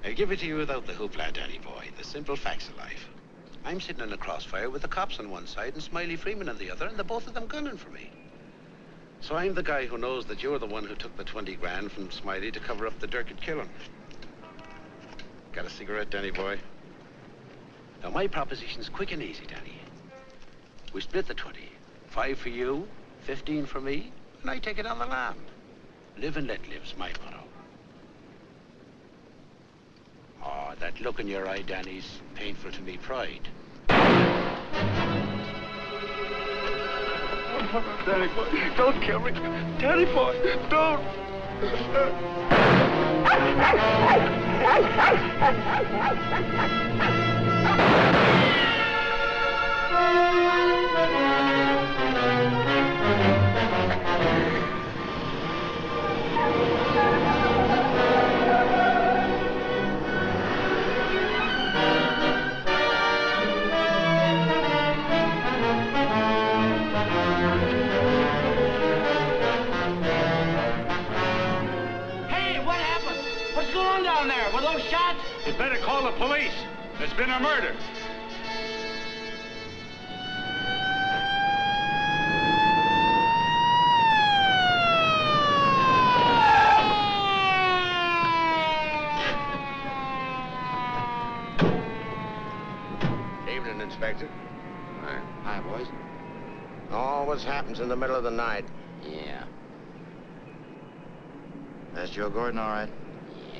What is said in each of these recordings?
I'll give it to you without the hoopla, Danny boy. The simple facts of life. I'm sitting in a crossfire with the cops on one side and Smiley Freeman on the other, and the both of them gunning for me. So I'm the guy who knows that you're the one who took the 20 grand from Smiley to cover up the Durkett killing. Got a cigarette, Danny boy? Now, my proposition's quick and easy, Danny. We split the 20. 5 for you, 15 for me, and I take it on the lam. Live and let live's my motto. Oh, that look in your eye, Danny's painful to me pride. Danny boy, don't kill me. Danny boy, don't. Were those shots? You'd better call the police. There's been a murder. Evening, Inspector. Hi, boys. Always happens in the middle of the night. Yeah. That's Joe Gordon, all right?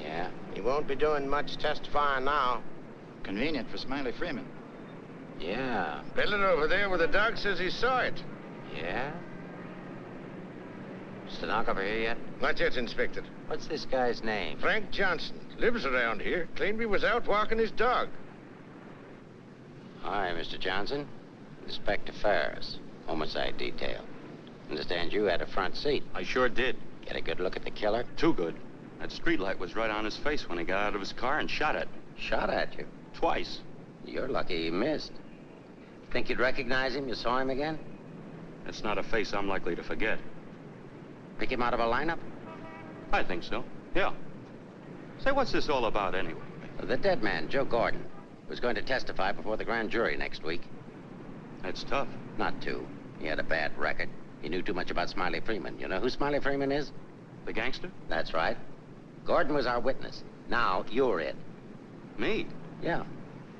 Yeah. He won't be doing much testifying now. Convenient for Smiley Freeman. Yeah. Building over there where the dog says he saw it. Yeah? Stenographer here yet? Not yet, Inspector. What's this guy's name? Frank Johnson. Lives around here. Claimed he was out walking his dog. Hi, Mr. Johnson. Inspector Ferris, homicide detail. Understand you had a front seat. I sure did. Get a good look at the killer? Too good. That streetlight was right on his face when he got out of his car and shot at me. Shot at you? Twice. You're lucky he missed. Think you'd recognize him? You saw him again? That's not a face I'm likely to forget. Pick him out of a lineup? I think so. Yeah. Say, what's this all about anyway? The dead man, Joe Gordon, was going to testify before the grand jury next week. That's tough. Not too. He had a bad record. He knew too much about Smiley Freeman. You know who Smiley Freeman is? The gangster? That's right. Gordon was our witness. Now, you're it. Me? Yeah.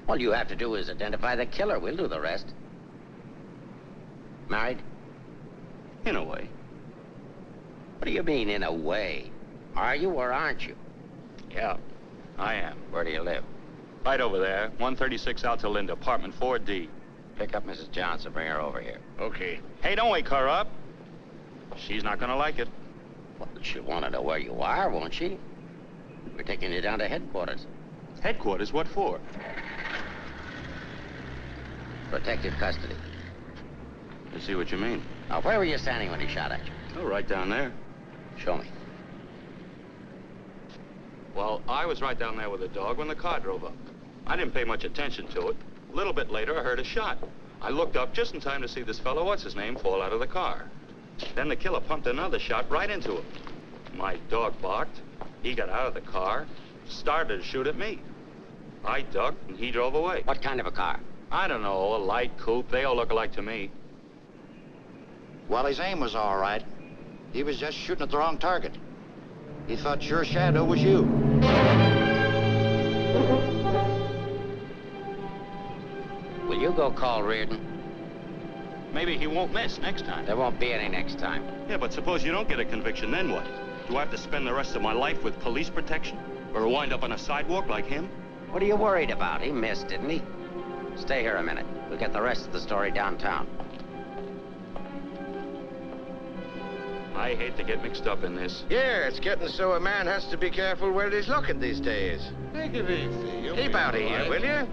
All you have to do is identify the killer. We'll do the rest. Married? In a way. What do you mean, in a way? Are you or aren't you? Yeah, I am. Where do you live? Right over there, 136 Alta Linda, apartment 4D. Pick up Mrs. Johnson. Bring her over here. Okay. Hey, don't wake her up. She's not gonna like it. Well, she'll want to know where you are, won't she? We're taking you down to headquarters. Headquarters? What for? Protective custody. I see what you mean. Now, where were you standing when he shot at you? Oh, right down there. Show me. Well, I was right down there with the dog when the car drove up. I didn't pay much attention to it. A little bit later, I heard a shot. I looked up just in time to see this fellow, what's-his-name, fall out of the car. Then the killer pumped another shot right into him. My dog barked. He got out of the car, started to shoot at me. I ducked, and he drove away. What kind of a car? I don't know, a light coupe. They all look alike to me. Well, his aim was all right. He was just shooting at the wrong target. He thought your shadow was you. Will you go call Reardon? Maybe he won't miss next time. There won't be any next time. Yeah, but suppose you don't get a conviction, then what? Do I have to spend the rest of my life with police protection? Or wind up on a sidewalk like him? What are you worried about? He missed, didn't he? Stay here a minute. We'll get the rest of the story downtown. I hate to get mixed up in this. Yeah, it's getting so a man has to be careful where he's looking these days. Take it easy. Keep out of here, will you?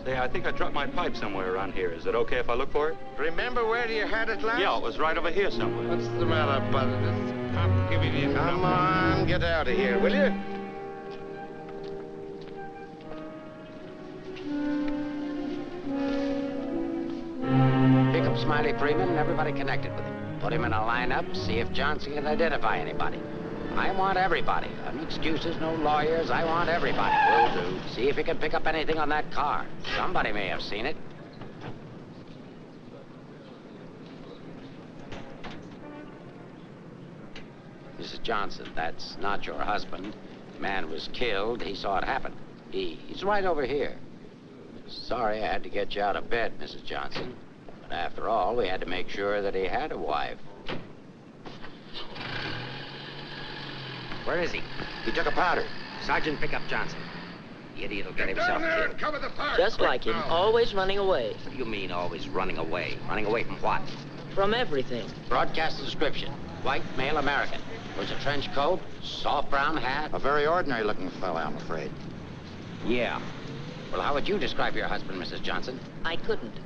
Say, I think I dropped my pipe somewhere around here. Is it okay if I look for it? Remember where you had it last? Yeah, it was right over here somewhere. What's the matter, buddy? I'm giving you Come on, get out of here, will you? Pick up Smiley Freeman and everybody connected with him. Put him in a lineup, see if Johnson can identify anybody. I want everybody. No excuses, no lawyers. I want everybody. Will do. See if you can pick up anything on that car. Somebody may have seen it. Mrs. Johnson, that's not your husband. The man was killed. He saw it happen. He's right over here. Sorry I had to get you out of bed, Mrs. Johnson. But after all, we had to make sure that he had a wife. Where is he? He took a powder. Sergeant, pick up Johnson. The idiot will get himself killed. Cover the fire. Just like him, always running away. What do you mean always running away? Running away from what? From everything. Broadcast description. White, male American. Wears a trench coat, soft brown hat. A very ordinary looking fella, I'm afraid. Yeah. Well, how would you describe your husband, Mrs. Johnson? I couldn't.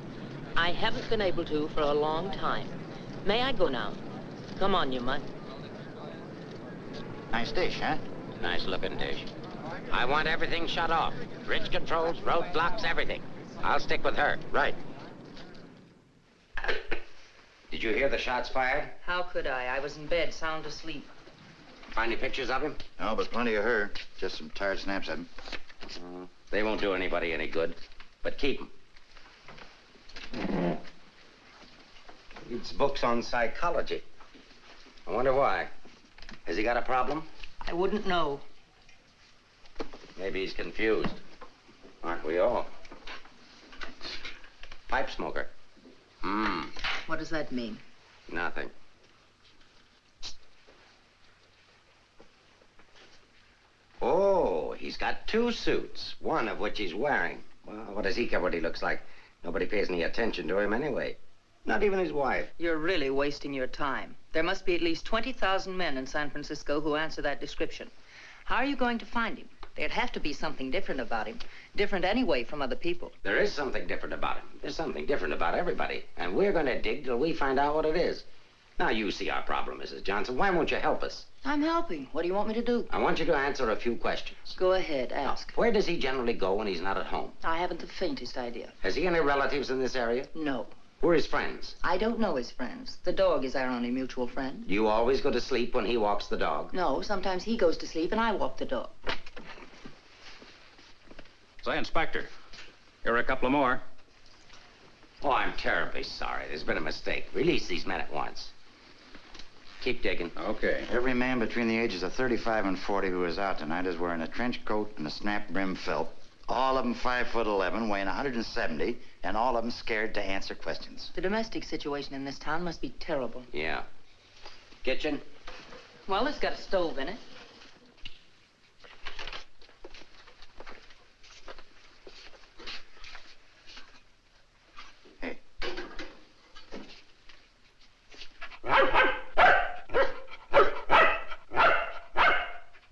I haven't been able to for a long time. May I go now? Come on, you mutt. Nice dish, huh? Nice looking dish. I want everything shut off. Bridge controls, roadblocks, everything. I'll stick with her. Right. Did you hear the shots fired? How could I? I was in bed, sound asleep. Find any pictures of him? No, but plenty of her. Just some tired snaps of him. They won't do anybody any good. But keep them. Reads books on psychology. I wonder why. Has he got a problem? I wouldn't know. Maybe he's confused. Aren't we all? Pipe smoker. What does that mean? Nothing. Oh, he's got 2 suits, one of which he's wearing. Well, what does he care what he looks like? Nobody pays any attention to him anyway. Not even his wife. You're really wasting your time. There must be at least 20,000 men in San Francisco who answer that description. How are you going to find him? There'd have to be something different about him. Different anyway from other people. There is something different about him. There's something different about everybody. And we're going to dig till we find out what it is. Now, you see our problem, Mrs. Johnson. Why won't you help us? I'm helping. What do you want me to do? I want you to answer a few questions. Go ahead, ask. Where does he generally go when he's not at home? I haven't the faintest idea. Has he any relatives in this area? No. Who are his friends? I don't know his friends. The dog is our only mutual friend. Do you always go to sleep when he walks the dog? No, sometimes he goes to sleep and I walk the dog. Say, Inspector, here are a couple of more. Oh, I'm terribly sorry. There's been a mistake. Release these men at once. Keep digging. Okay. Every man between the ages of 35 and 40 who is out tonight is wearing a trench coat and a snap brim felt. All of them 5'11", weighing 170, and all of them scared to answer questions. The domestic situation in this town must be terrible. Yeah. Kitchen? Well, it's got a stove in it. Hey.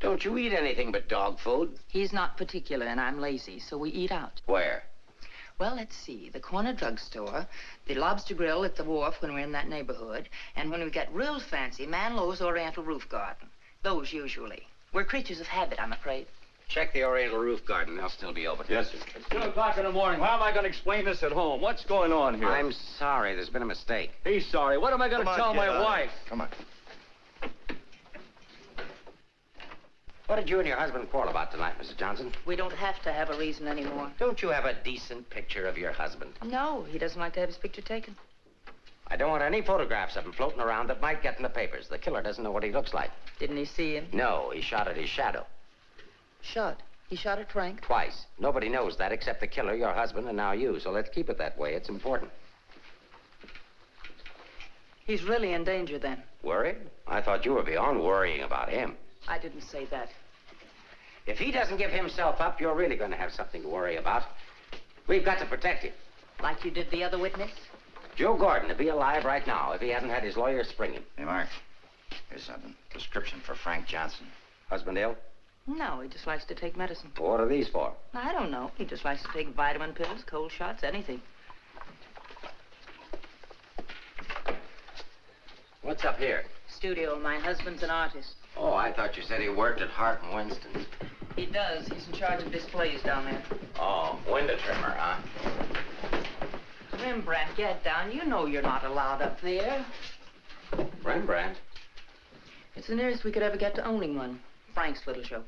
Don't you eat anything but dog food? He's not particular and I'm lazy, so we eat out. Where? Well, let's see. The corner drugstore, the lobster grill at the wharf when we're in that neighborhood, and when we get real fancy, Manlow's Oriental Roof Garden. Those usually. We're creatures of habit, I'm afraid. Check the Oriental Roof Garden. They'll still be open. Yes, sir. It's 2 o'clock in the morning. How am I going to explain this at home? What's going on here? I'm sorry. There's been a mistake. He's sorry. What am I going to tell my wife? Come on. What did you and your husband quarrel about tonight, Mrs. Johnson? We don't have to have a reason anymore. Don't you have a decent picture of your husband? No, he doesn't like to have his picture taken. I don't want any photographs of him floating around that might get in the papers. The killer doesn't know what he looks like. Didn't he see him? No, he shot at his shadow. Shot. He shot at Frank? Twice. Nobody knows that except the killer, your husband, and now you. So let's keep it that way. It's important. He's really in danger then. Worried? I thought you were beyond worrying about him. I didn't say that. If he doesn't give himself up, you're really going to have something to worry about. We've got to protect him. Like you did the other witness? Joe Gordon would be alive right now if he hadn't had his lawyer spring him. Hey, Mark. Here's something. Prescription for Frank Johnson. Husband ill? No, he just likes to take medicine. What are these for? I don't know. He just likes to take vitamin pills, cold shots, anything. What's up here? Studio. My husband's an artist. Oh, I thought you said he worked at Hart and Winston's. He does. He's in charge of displays down there. Oh, window trimmer, huh? Rembrandt, get down. You know you're not allowed up there. Rembrandt? It's the nearest we could ever get to owning one. Frank's little show.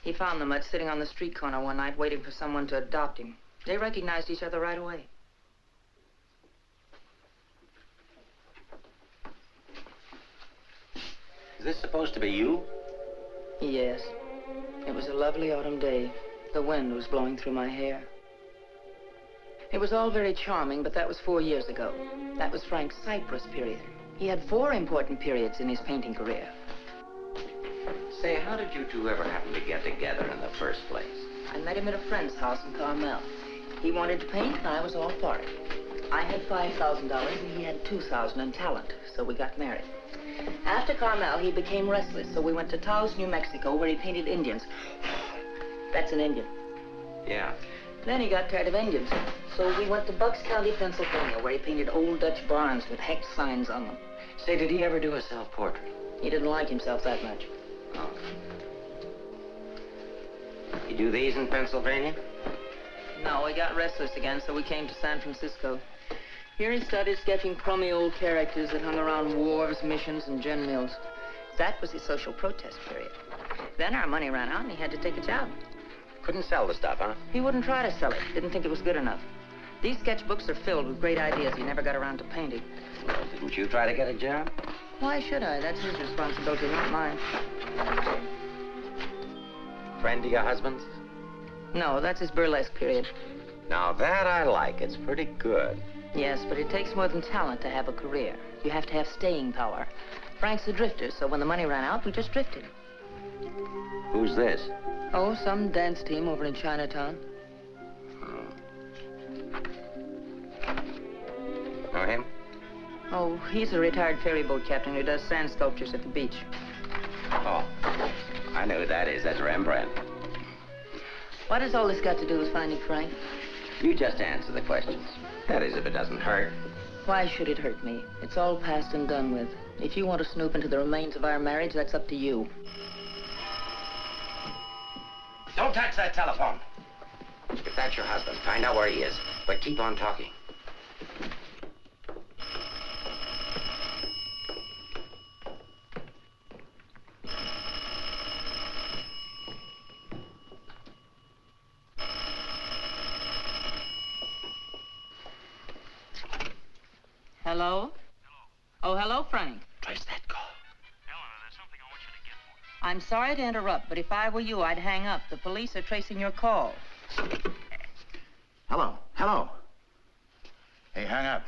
He found the mutt sitting on the street corner one night waiting for someone to adopt him. They recognized each other right away. Is this supposed to be you? Yes. It was a lovely autumn day. The wind was blowing through my hair. It was all very charming, but that was 4 years ago. That was Frank's Cyprus period. He had 4 important periods in his painting career. Say, how did you two ever happen to get together in the first place? I met him at a friend's house in Carmel. He wanted to paint, and I was all for it. I had $5,000, and he had $2,000 in talent, so we got married. After Carmel, he became restless, so we went to Taos, New Mexico, where he painted Indians. That's an Indian. Yeah. Then he got tired of Indians, so we went to Bucks County, Pennsylvania, where he painted old Dutch barns with hex signs on them. Say, did he ever do a self-portrait? He didn't like himself that much. Oh. You do these in Pennsylvania? No, he got restless again, so we came to San Francisco. Here he started sketching crummy old characters that hung around wharves, missions, and gin mills. That was his social protest period. Then our money ran out, and he had to take a job. Couldn't sell the stuff, huh? He wouldn't try to sell it. Didn't think it was good enough. These sketchbooks are filled with great ideas he never got around to painting. Well, didn't you try to get a job? Why should I? That's his responsibility, not mine. Friend of your husband's? No, that's his burlesque period. Now that I like. It's pretty good. Yes, but it takes more than talent to have a career. You have to have staying power. Frank's a drifter, so when the money ran out, we just drifted. Who's this? Oh, some dance team over in Chinatown. Know him? Oh, he's a retired ferry boat captain who does sand sculptures at the beach. Oh, I know who that is. That's Rembrandt. What has all this got to do with finding Frank? You just answer the questions. That is, if it doesn't hurt. Why should it hurt me? It's all past and done with. If you want to snoop into the remains of our marriage, that's up to you. Don't touch that telephone. If that's your husband, find out where he is. But keep on talking. Hello? Oh, hello, Frank. Trace that call. I'm sorry to interrupt, but if I were you, I'd hang up. The police are tracing your call. Hello. Hello. Hey, hang up.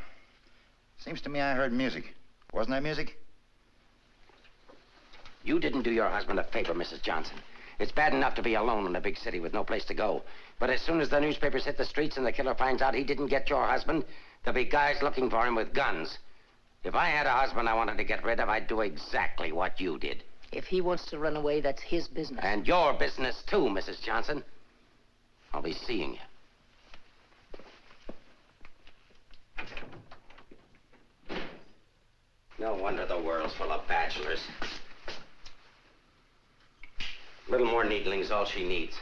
Seems to me I heard music. Wasn't that music? You didn't do your husband a favor, Mrs. Johnson. It's bad enough to be alone in a big city with no place to go. But as soon as the newspapers hit the streets and the killer finds out he didn't get your husband, there'll be guys looking for him with guns. If I had a husband I wanted to get rid of, I'd do exactly what you did. If he wants to run away, that's his business. And your business, too, Mrs. Johnson. I'll be seeing you. No wonder the world's full of bachelors. A little more needling's all she needs.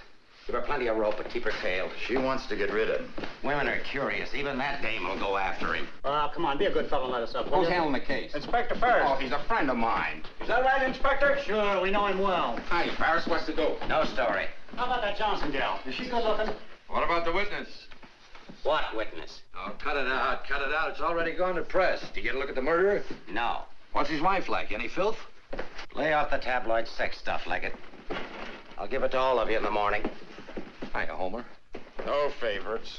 Give her plenty of rope, but keep her tailed. She wants to get rid of him. Women are curious. Even that dame will go after him. Come on, be a good fellow and let us up. Who's handling the case? Inspector Ferris. Oh, he's a friend of mine. Is that right, Inspector? Sure, we know him well. Hi, Ferris. What's the dope? No story. How about that Johnson gal? Is she good looking? What about the witness? What witness? Oh, cut it out, cut it out. It's already gone to press. Did you get a look at the murderer? No. What's his wife like? Any filth? Lay off the tabloid sex stuff, Leggett. I'll give it to all of you in the morning. Hiya, Homer. No favorites.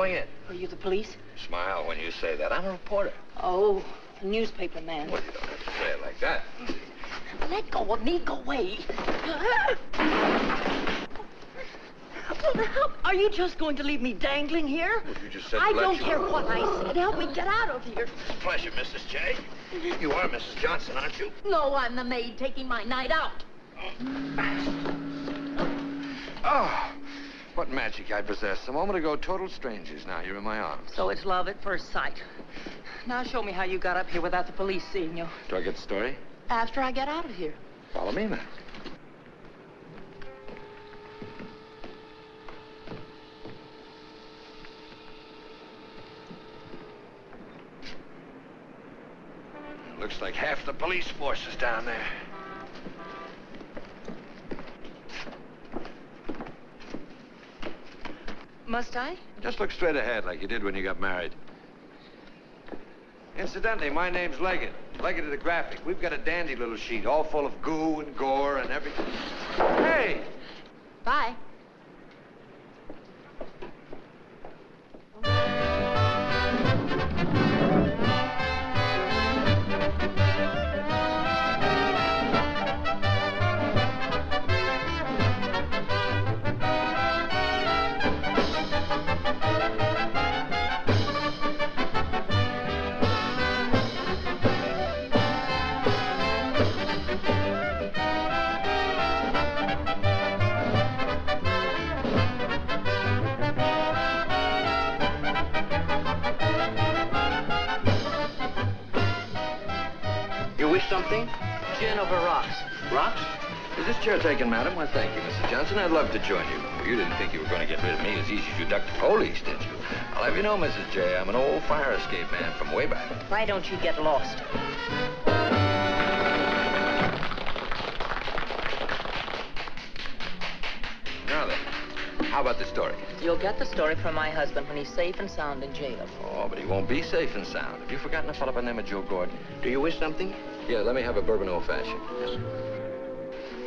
going in. Are you the police? Smile when you say that. I'm a reporter. Oh, a newspaper man. Well, you don't have to say it like that. Let go of me. Go away. Are you just going to leave me dangling here? Well, you just said I to let don't you- care what I said. Help me get out of here. It's a pleasure, Mrs. J. You are Mrs. Johnson, aren't you? No, I'm the maid taking my night out. Oh, what magic I possess. A moment ago, total strangers. Now you're in my arms. So it's love at first sight. Now show me how you got up here without the police seeing you. Do I get the story? After I get out of here. Follow me, then. Looks like half the police force is down there. Must I? Just look straight ahead like you did when you got married. Incidentally, my name's Leggett. Leggett of the Graphic. We've got a dandy little sheet, all full of goo and gore and everything. Hey! Bye. You wish something? Gin over rocks. Rocks? Is this chair taken, madam? Well, thank you, Mrs. Johnson. I'd love to join you. You didn't think you were going to get rid of me as easy as you ducked the police, did you? I'll have you know, Mrs. J, I'm an old fire escape man from way back. Why don't you get lost? Now then, how about the story? You'll get the story from my husband when he's safe and sound in jail. Oh, but he won't be safe and sound. Have you forgotten a fellow by the name of Joe Gordon? Do you wish something? Yeah, let me have a bourbon old-fashioned. Yes.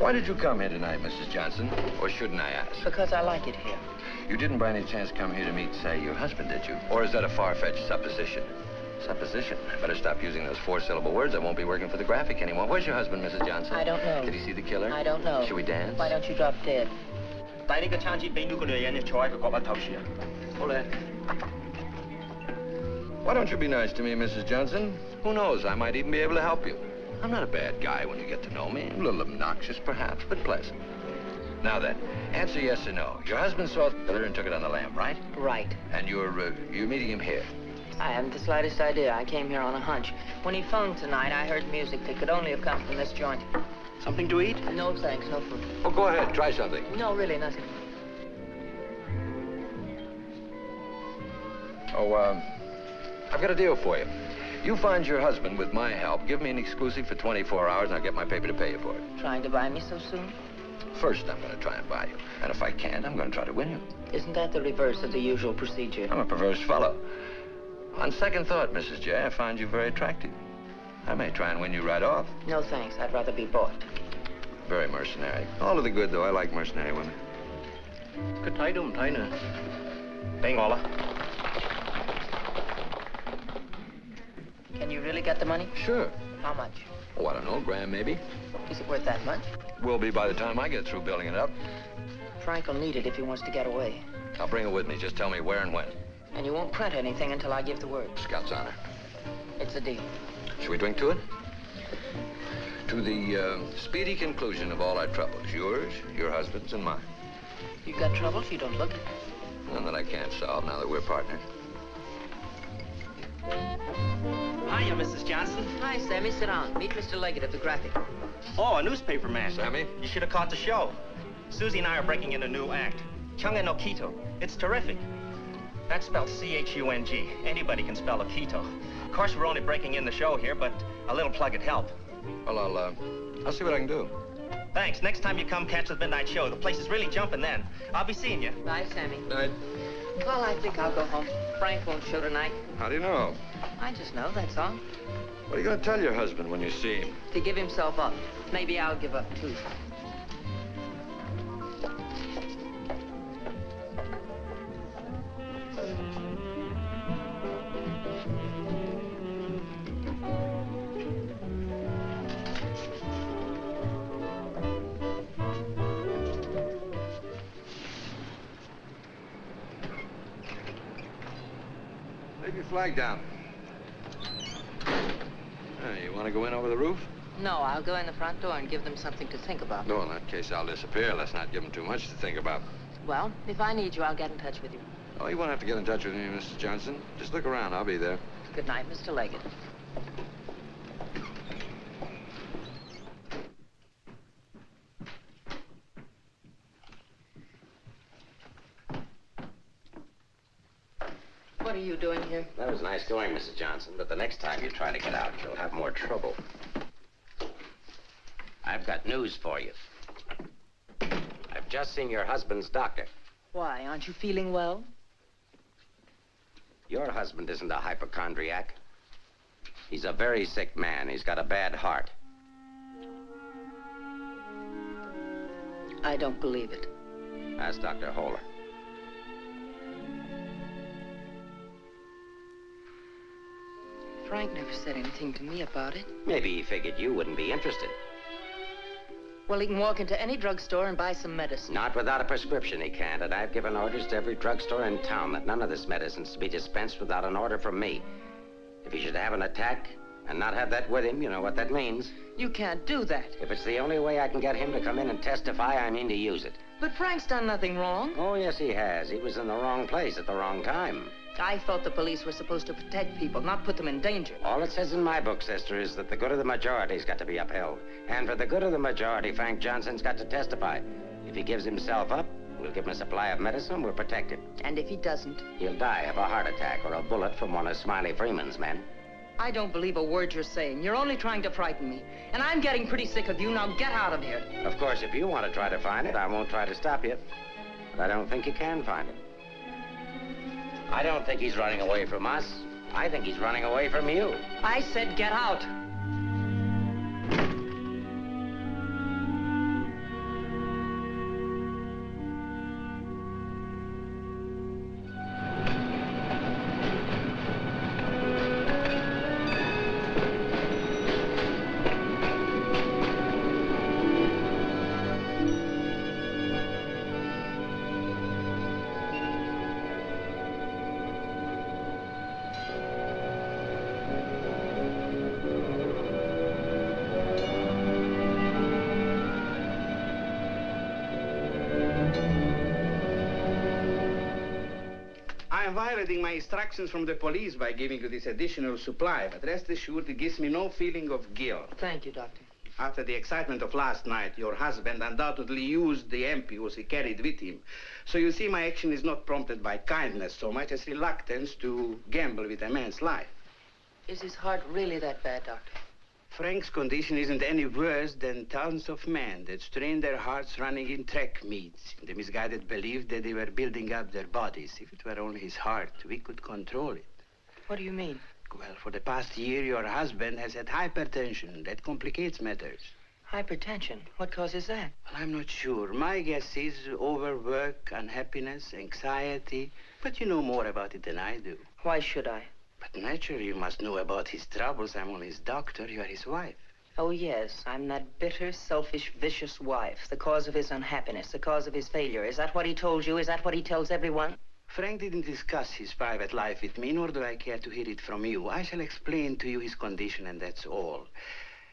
Why did you come here tonight, Mrs. Johnson? Or shouldn't I ask? Because I like it here. You didn't by any chance come here to meet, say, your husband, did you? Or is that a far-fetched supposition? Supposition? I better stop using those four-syllable words. I won't be working for the Graphic anymore. Where's your husband, Mrs. Johnson? I don't know. Did he see the killer? I don't know. Should we dance? Why don't you drop dead? 但呢個餐紙俾呢個女人坐喺佢角落頭樹啊！好咧。 Why don't you be nice to me, Mrs. Johnson? Who knows? I might even be able to help you. I'm not a bad guy when you get to know me. A little obnoxious, perhaps, but pleasant. Now then, answer yes or no. Your husband saw the killer and took it on the lam, right? Right. And you're meeting him here. I haven't the slightest idea. I came here on a hunch. When he phoned tonight, I heard music that could only have come from this joint. Something to eat? No, thanks. No food. Well, go ahead. Try something. No, really, nothing. Oh, I've got a deal for you. You find your husband with my help. Give me an exclusive for 24 hours, and I'll get my paper to pay you for it. Trying to buy me so soon? First, I'm going to try and buy you. And if I can't, I'm going to try to win you. Isn't that the reverse of the usual procedure? I'm a perverse fellow. On second thought, Mrs. J, I find you very attractive. I may try and win you right off. No, thanks. I'd rather be bought. Very mercenary. All to the good, though. I like mercenary women. 佢睇都唔睇呢？俾我啦。 Can you really get the money? Sure. How much? Oh, I don't know, grand maybe. Is it worth that much? Will be by the time I get through building it up. Frank will need it if he wants to get away. I'll bring it with me. Just tell me where and when. And you won't print anything until I give the word. Scout's honor. It's a deal. Should we drink to it? To the speedy conclusion of all our troubles. Yours, your husband's, and mine. You've got troubles? You don't look it. None that I can't solve now that we're partners. Hiya, Mrs. Johnson. Hi, Sammy. Sit down. Meet Mr. Leggett of the Graphic. Oh, a newspaper man. Sammy? You should have caught the show. Susie and I are breaking in a new act. Chunga no Quito. It's terrific. That's spelled C-H-U-N-G. Anybody can spell Quito. Of course, we're only breaking in the show here, but a little plug would help. Well, I'll see what I can do. Thanks. Next time you come catch the midnight show, the place is really jumping then. I'll be seeing you. Bye, Sammy. Night. Well, I think I'll go home. Frank won't show tonight. How do you know? I just know, that's all. What are you going to tell your husband when you see him? To give himself up. Maybe I'll give up, too. flag down. You want to go in over the roof? No, I'll go in the front door and give them something to think about. No, in that case, I'll disappear. Let's not give them too much to think about. Well, if I need you, I'll get in touch with you. Oh, you won't have to get in touch with me, Mrs. Johnson. Just look around. I'll be there. Good night, Mr. Leggett. What are you doing here? That was nice going, Mrs. Johnson, but the next time you try to get out, you'll have more trouble. I've got news for you. I've just seen your husband's doctor. Why, aren't you feeling well? Your husband isn't a hypochondriac. He's a very sick man. He's got a bad heart. I don't believe it. Ask Dr. Holler. Frank never said anything to me about it. Maybe he figured you wouldn't be interested. Well, he can walk into any drugstore and buy some medicine. Not without a prescription, he can't. And I've given orders to every drugstore in town that none of this medicine's to be dispensed without an order from me. If he should have an attack and not have that with him, you know what that means. You can't do that. If it's the only way I can get him to come in and testify, I mean to use it. But Frank's done nothing wrong. Oh, yes, he has. He was in the wrong place at the wrong time. I thought the police were supposed to protect people, not put them in danger. All it says in my book, sister, is that the good of the majority's got to be upheld. And for the good of the majority, Frank Johnson's got to testify. If he gives himself up, we'll give him a supply of medicine and we'll protect him. And if he doesn't? He'll die of a heart attack or a bullet from one of Smiley Freeman's men. I don't believe a word you're saying. You're only trying to frighten me. And I'm getting pretty sick of you. Now get out of here. Of course, if you want to try to find it, I won't try to stop you. But I don't think you can find it. I don't think he's running away from us. I think he's running away from you. I said get out. I'm violating my instructions from the police by giving you this additional supply, but rest assured it gives me no feeling of guilt. Thank you, Doctor. After the excitement of last night, your husband undoubtedly used the ampules he carried with him. So you see, my action is not prompted by kindness so much as reluctance to gamble with a man's life. Is his heart really that bad, Doctor? Frank's condition isn't any worse than thousands of men that strain their hearts running in track meets in the misguided belief that they were building up their bodies. If it were only his heart, we could control it. What do you mean? Well, for the past year, your husband has had hypertension. That complicates matters. Hypertension? What causes that? Well, I'm not sure. My guess is overwork, unhappiness, anxiety. But you know more about it than I do. Why should I? But naturally, you must know about his troubles. I'm only his doctor. You are his wife. Oh, yes. I'm that bitter, selfish, vicious wife. The cause of his unhappiness, the cause of his failure. Is that what he told you? Is that what he tells everyone? Frank didn't discuss his private life with me, nor do I care to hear it from you. I shall explain to you his condition, and that's all.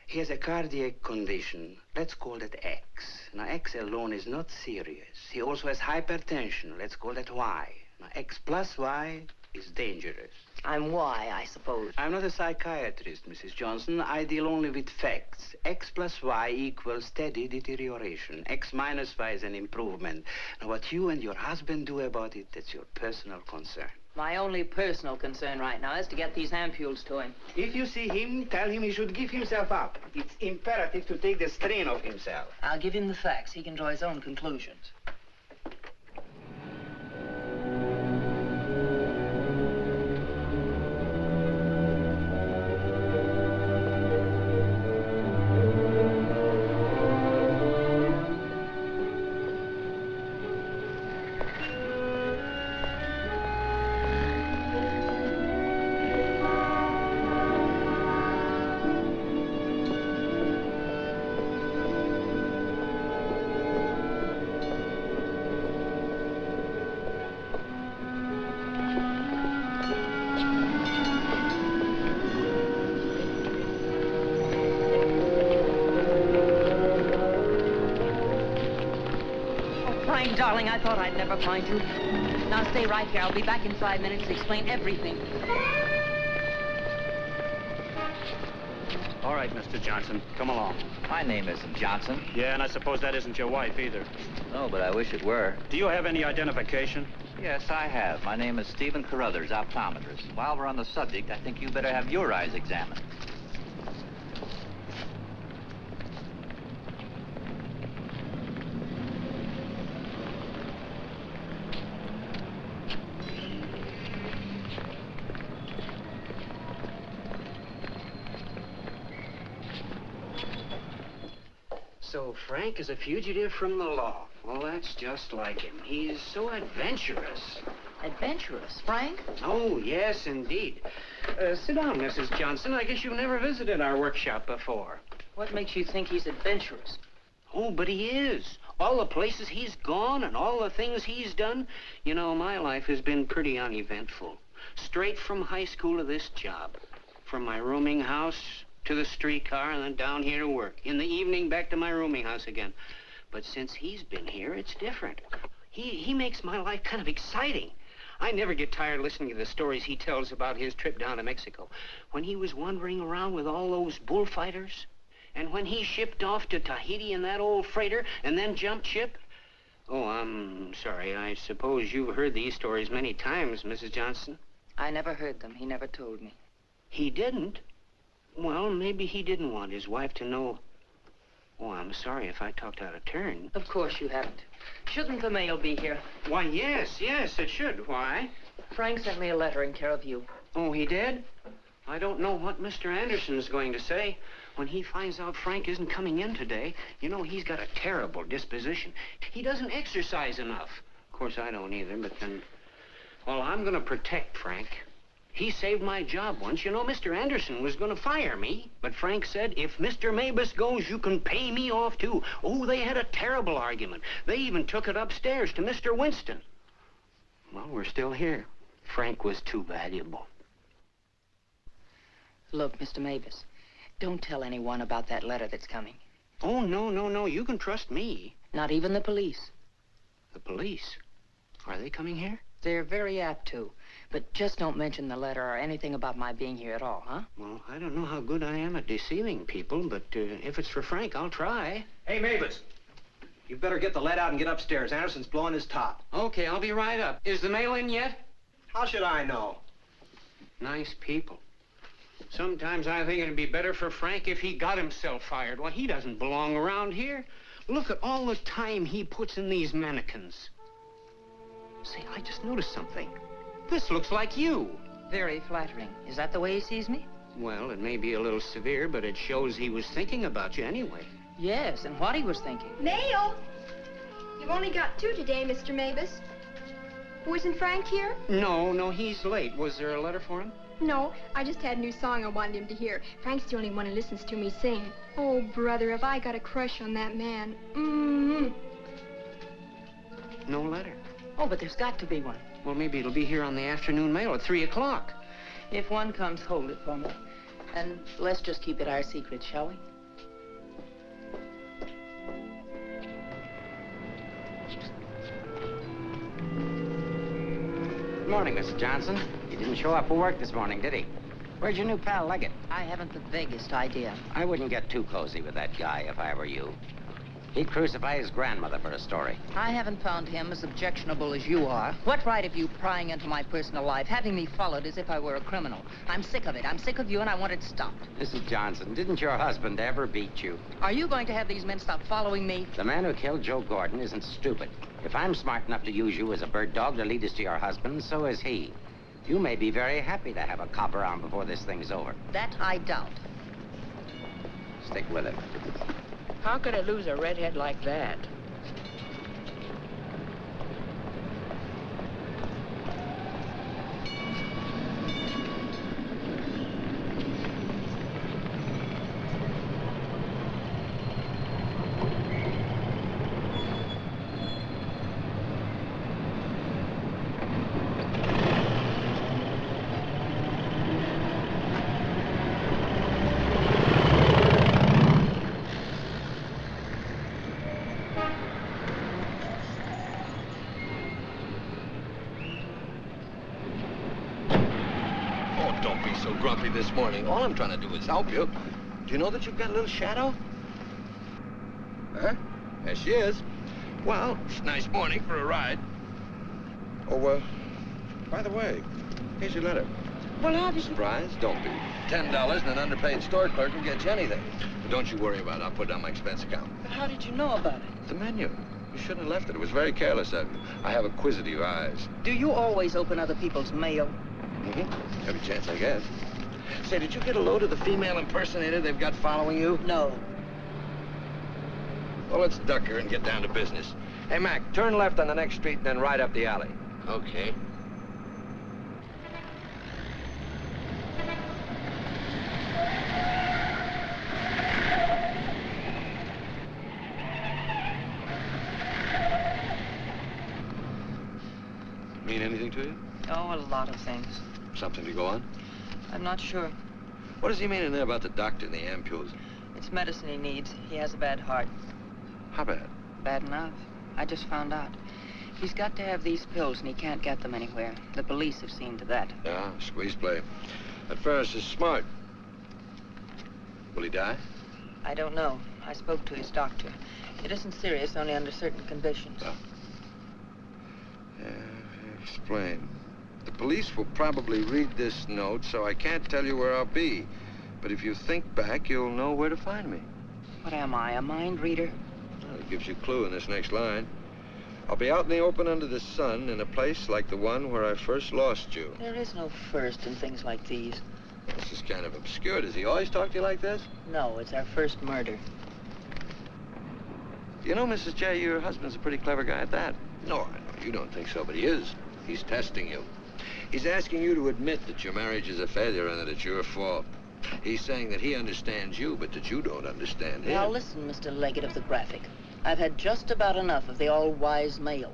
He has a cardiac condition. Let's call that X. Now, X alone is not serious. He also has hypertension. Let's call that Y. Now, X plus Y is dangerous. I'm Y, I suppose. I'm not a psychiatrist, Mrs. Johnson. I deal only with facts. X plus Y equals steady deterioration. X minus Y is an improvement. Now, what you and your husband do about it, that's your personal concern. My only personal concern right now is to get these ampules to him. If you see him, tell him he should give himself up. It's imperative to take the strain off himself. I'll give him the facts. He can draw his own conclusions. darling, I thought I'd never find you. Now stay right here. I'll be back in 5 minutes to explain everything. All right, Mr. Johnson, come along. My name isn't Johnson. Yeah, and I suppose that isn't your wife either. No, but I wish it were. Do you have any identification? Yes, I have. My name is Stephen Carruthers, optometrist. While we're on the subject, I think you better have your eyes examined. So Frank is a fugitive from the law. Well, that's just like him. He's so adventurous. Adventurous, Frank? Oh, yes, indeed. Sit down, Mrs. Johnson. I guess you've never visited our workshop before. What makes you think he's adventurous? Oh, but he is. All the places he's gone and all the things he's done. You know, my life has been pretty uneventful. Straight from high school to this job. From my rooming house to the streetcar and then down here to work. In the evening, back to my rooming house again. But since he's been here, it's different. He makes my life kind of exciting. I never get tired listening to the stories he tells about his trip down to Mexico. When he was wandering around with all those bullfighters. And when he shipped off to Tahiti in that old freighter and then jumped ship. Oh, I'm sorry. I suppose you've heard these stories many times, Mrs. Johnson. I never heard them. He never told me. He didn't? Well, maybe he didn't want his wife to know. Oh, I'm sorry if I talked out of turn. Of course you haven't. Shouldn't the mail be here? Why, yes, it should. Why? Frank sent me a letter in care of you. Oh, he did? I don't know what Mr. Anderson's going to say. When he finds out Frank isn't coming in today, you know, he's got a terrible disposition. He doesn't exercise enough. Of course, I don't either, but then... Well, I'm going to protect Frank. He saved my job once. You know, Mr. Anderson was going to fire me. But Frank said, if Mr. Mavis goes, you can pay me off, too. Oh, they had a terrible argument. They even took it upstairs to Mr. Winston. Well, we're still here. Frank was too valuable. Look, Mr. Mavis, don't tell anyone about that letter that's coming. Oh, no. You can trust me. Not even the police. The police? Are they coming here? They're very apt to. But just don't mention the letter or anything about my being here at all, huh? Well, I don't know how good I am at deceiving people, but if it's for Frank, I'll try. Hey, Mavis. You better get the lead out and get upstairs. Anderson's blowing his top. Okay, I'll be right up. Is the mail in yet? How should I know? Nice people. Sometimes I think it'd be better for Frank if he got himself fired. Well, he doesn't belong around here. Look at all the time he puts in these mannequins. Say, I just noticed something. This looks like you. Very flattering. Is that the way he sees me? Well, it may be a little severe, but it shows he was thinking about you anyway. Yes, and what he was thinking. Mail! You've only got 2 today, Mr. Mavis. Wasn't Frank here? No, he's late. Was there a letter for him? No, I just had a new song I wanted him to hear. Frank's the only one who listens to me sing. Oh, brother, have I got a crush on that man. No letter. Oh, but there's got to be one. Well, maybe it'll be here on the afternoon mail at 3 o'clock. If one comes, hold it for me. And let's just keep it our secret, shall we? Good morning, Mr. Johnson. He didn't show up for work this morning, did he? Where's your new pal, Leggett? I haven't the vaguest idea. I wouldn't get too cozy with that guy if I were you. He'd crucify his grandmother for a story. I haven't found him as objectionable as you are. What right have you prying into my personal life, having me followed as if I were a criminal? I'm sick of it. I'm sick of you, and I want it stopped. Mrs. Johnson, didn't your husband ever beat you? Are you going to have these men stop following me? The man who killed Joe Gordon isn't stupid. If I'm smart enough to use you as a bird dog to lead us to your husband, so is he. You may be very happy to have a cop around before this thing's over. That I doubt. Stick with it. How could I lose a redhead like that? this morning. All I'm trying to do is help you. Do you know that you've got a little shadow? Huh? There she is. Well, it's a nice morning for a ride. Oh, by the way, here's your letter. Well, how did you... Surprise? Don't be. $10 and an underpaid store clerk will get you anything. But don't you worry about it. I'll put it on my expense account. But how did you know about it? The menu. You shouldn't have left it. It was very careless of you. I have acquisitive eyes. Do you always open other people's mail? Mm-hmm. Every chance I get. Say, did you get a load of the female impersonator they've got following you? No. Well, let's duck her and get down to business. Hey, Mac, turn left on the next street and then right up the alley. Okay. Mean anything to you? Oh, a lot of things. Something to go on? I'm not sure. What does he mean in there about the doctor and the ampules? It's medicine he needs. He has a bad heart. How bad? Bad enough. I just found out. He's got to have these pills, and he can't get them anywhere. The police have seen to that. Yeah, squeeze play. That Ferris is smart. Will he die? I don't know. I spoke to his doctor. It isn't serious, only under certain conditions. Oh. Yeah, explain. The police will probably read this note, so I can't tell you where I'll be. But if you think back, you'll know where to find me. What am I, a mind reader? Well, it gives you a clue in this next line. I'll be out in the open under the sun in a place like the one where I first lost you. There is no first in things like these. This is kind of obscure. Does he always talk to you like this? No, it's our first murder. You know, Mrs. J, your husband's a pretty clever guy at that. No, I know you don't think so, but he is. He's testing you. He's asking you to admit that your marriage is a failure and that it's your fault. He's saying that he understands you, but that you don't understand him. Now listen, Mr. Leggett of the Graphic. I've had just about enough of the all-wise male.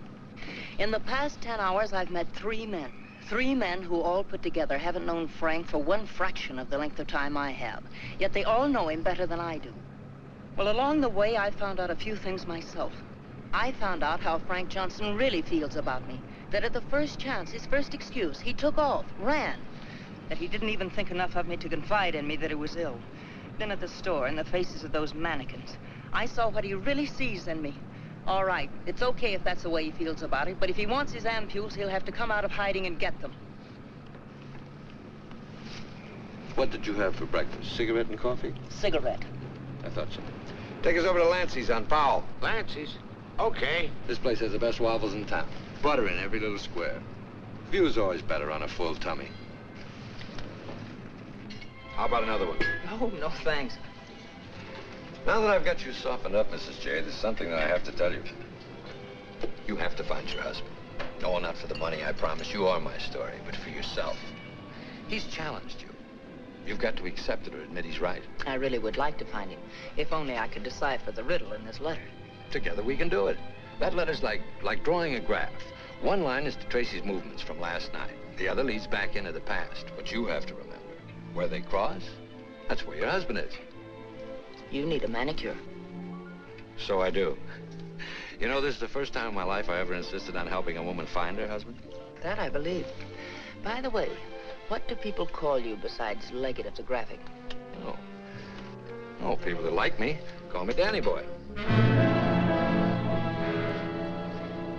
In the past 10 hours, I've met 3 men. 3 men who all put together haven't known Frank for one fraction of the length of time I have. Yet they all know him better than I do. Well, along the way, I found out a few things myself. I found out how Frank Johnson really feels about me. That at the first chance, his first excuse, he took off, ran. That he didn't even think enough of me to confide in me that he was ill. Then at the store, in the faces of those mannequins, I saw what he really sees in me. All right, it's okay if that's the way he feels about it, but if he wants his ampules, he'll have to come out of hiding and get them. What did you have for breakfast? Cigarette and coffee? Cigarette. I thought so. Take us over to Lancey's on Powell. Lancey's? Okay. This place has the best waffles in town. Butter in every little square. View's always better on a full tummy. How about another one? No, thanks. Now that I've got you softened up, Mrs. J, there's something that I have to tell you. You have to find your husband. No, not for the money, I promise. You are my story, but for yourself. He's challenged you. You've got to accept it or admit he's right. I really would like to find him, if only I could decipher the riddle in this letter. Together we can do it. That letter's like drawing a graph. One line is to trace his movements from last night. The other leads back into the past. But you have to remember, where they cross, that's where your husband is. You need a manicure. So I do. You know, this is the first time in my life I ever insisted on helping a woman find her husband. That I believe. By the way, what do people call you besides Leggett of the Graphic? Oh, people that like me call me Danny Boy.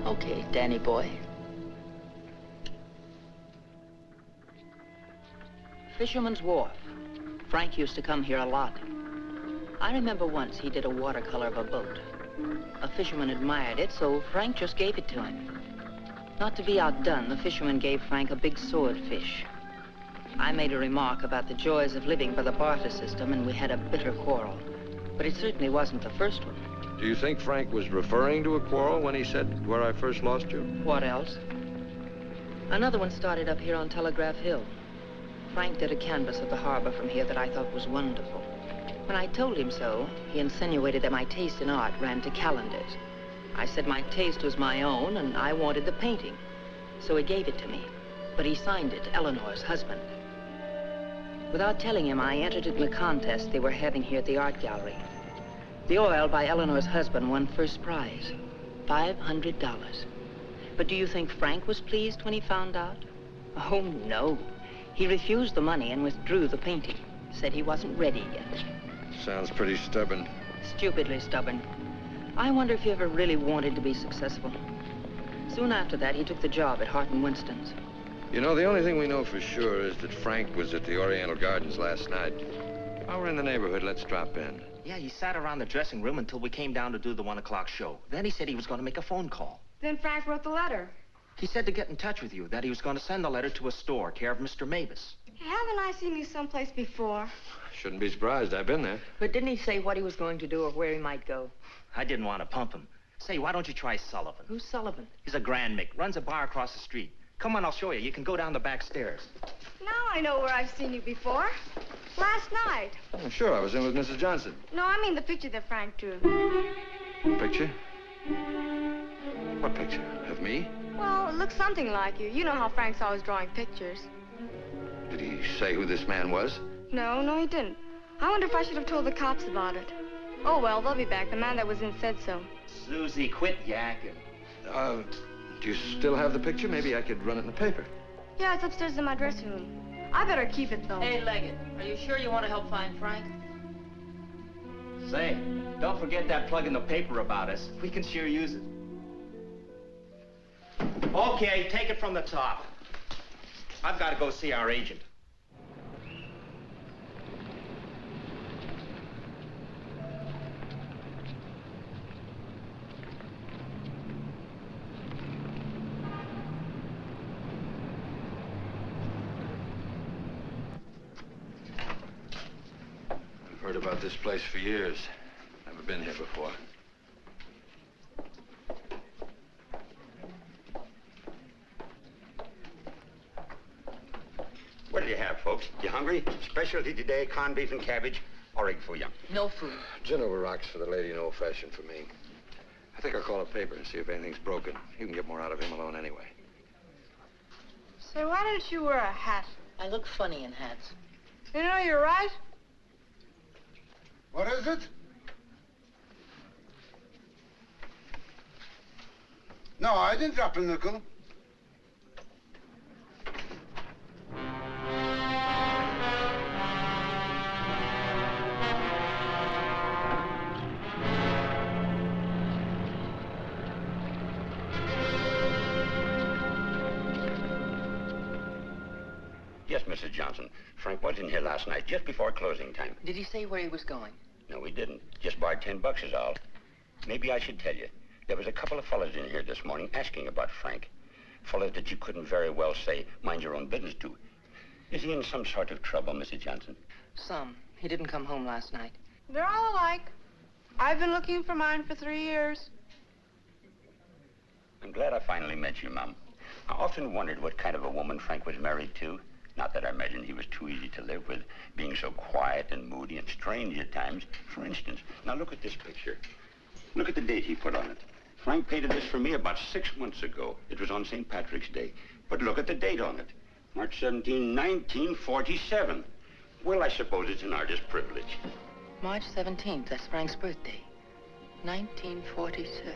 Okay, Danny Boy. Fisherman's Wharf. Frank used to come here a lot. I remember once he did a watercolor of a boat. A fisherman admired it, so Frank just gave it to him. Not to be outdone, the fisherman gave Frank a big swordfish. I made a remark about the joys of living by the barter system, and we had a bitter quarrel. But it certainly wasn't the first one. Do you think Frank was referring to a quarrel when he said, where I first lost you? What else? Another one started up here on Telegraph Hill. Frank did a canvas of the harbor from here that I thought was wonderful. When I told him so, he insinuated that my taste in art ran to calendars. I said my taste was my own, and I wanted the painting. So he gave it to me, but he signed it, Eleanor's husband. Without telling him, I entered in the contest they were having here at the art gallery. The oil by Eleanor's husband won first prize, $500. But do you think Frank was pleased when he found out? Oh, no. He refused the money and withdrew the painting. Said he wasn't ready yet. Sounds pretty stubborn. Stupidly stubborn. I wonder if he ever really wanted to be successful. Soon after that, he took the job at Hart and Winston's. You know, the only thing we know for sure is that Frank was at the Oriental Gardens last night. While we're in the neighborhood, let's drop in. Yeah, he sat around the dressing room until we came down to do the 1 o'clock show. Then he said he was going to make a phone call. Then Frank wrote the letter. He said to get in touch with you, that he was going to send the letter to a store, care of Mr. Mavis. Haven't I seen you someplace before? Shouldn't be surprised. I've been there. But didn't he say what he was going to do or where he might go? I didn't want to pump him. Say, why don't you try Sullivan? Who's Sullivan? He's a Grand Mick, runs a bar across the street. Come on, I'll show you. You can go down the back stairs. Now I know where I've seen you before. Last night. Oh, sure, I was in with Mrs. Johnson. No, I mean the picture that Frank drew. Picture? What picture? Of me? Well, it looks something like you. You know how Frank's always drawing pictures. Did he say who this man was? No, he didn't. I wonder if I should have told the cops about it. Oh, well, they'll be back. The man that was in said so. Susie, quit yakking. Do you still have the picture? Maybe I could run it in the paper. Yeah, it's upstairs in my dressing room. I better keep it, though. Hey, Leggett, are you sure you want to help find Frank? Say, don't forget that plug in the paper about us. We can sure use it. Okay, take it from the top. I've got to go see our agent. I've heard about this place for years. Never been here before. What do you have, folks? You hungry? Specialty today, corned beef and cabbage, or egg foo young. No food. Gin over rocks for the lady and old-fashioned for me. I think I'll call a paper and see if anything's broken. You can get more out of him alone anyway. Say, why don't you wear a hat? I look funny in hats. You know, you're right. What is it? No, I didn't drop a nickel. Yes, Mrs. Johnson. Frank was in here last night, just before closing time. Did he say where he was going? No, he didn't. Just borrowed $10 is all. Maybe I should tell you. There was a couple of fellas in here this morning asking about Frank. Fellas that you couldn't very well say, mind your own business to. Is he in some sort of trouble, Mrs. Johnson? Some. He didn't come home last night. They're all alike. I've been looking for mine for 3 years. I'm glad I finally met you, Mom. I often wondered what kind of a woman Frank was married to. Not that I imagined he was too easy to live with, being so quiet and moody and strange at times. For instance, now look at this picture. Look at the date he put on it. Frank painted this for me about 6 months ago. It was on St. Patrick's Day. But look at the date on it. March 17, 1947. Well, I suppose it's an artist's privilege. March 17th, that's Frank's birthday. 1947.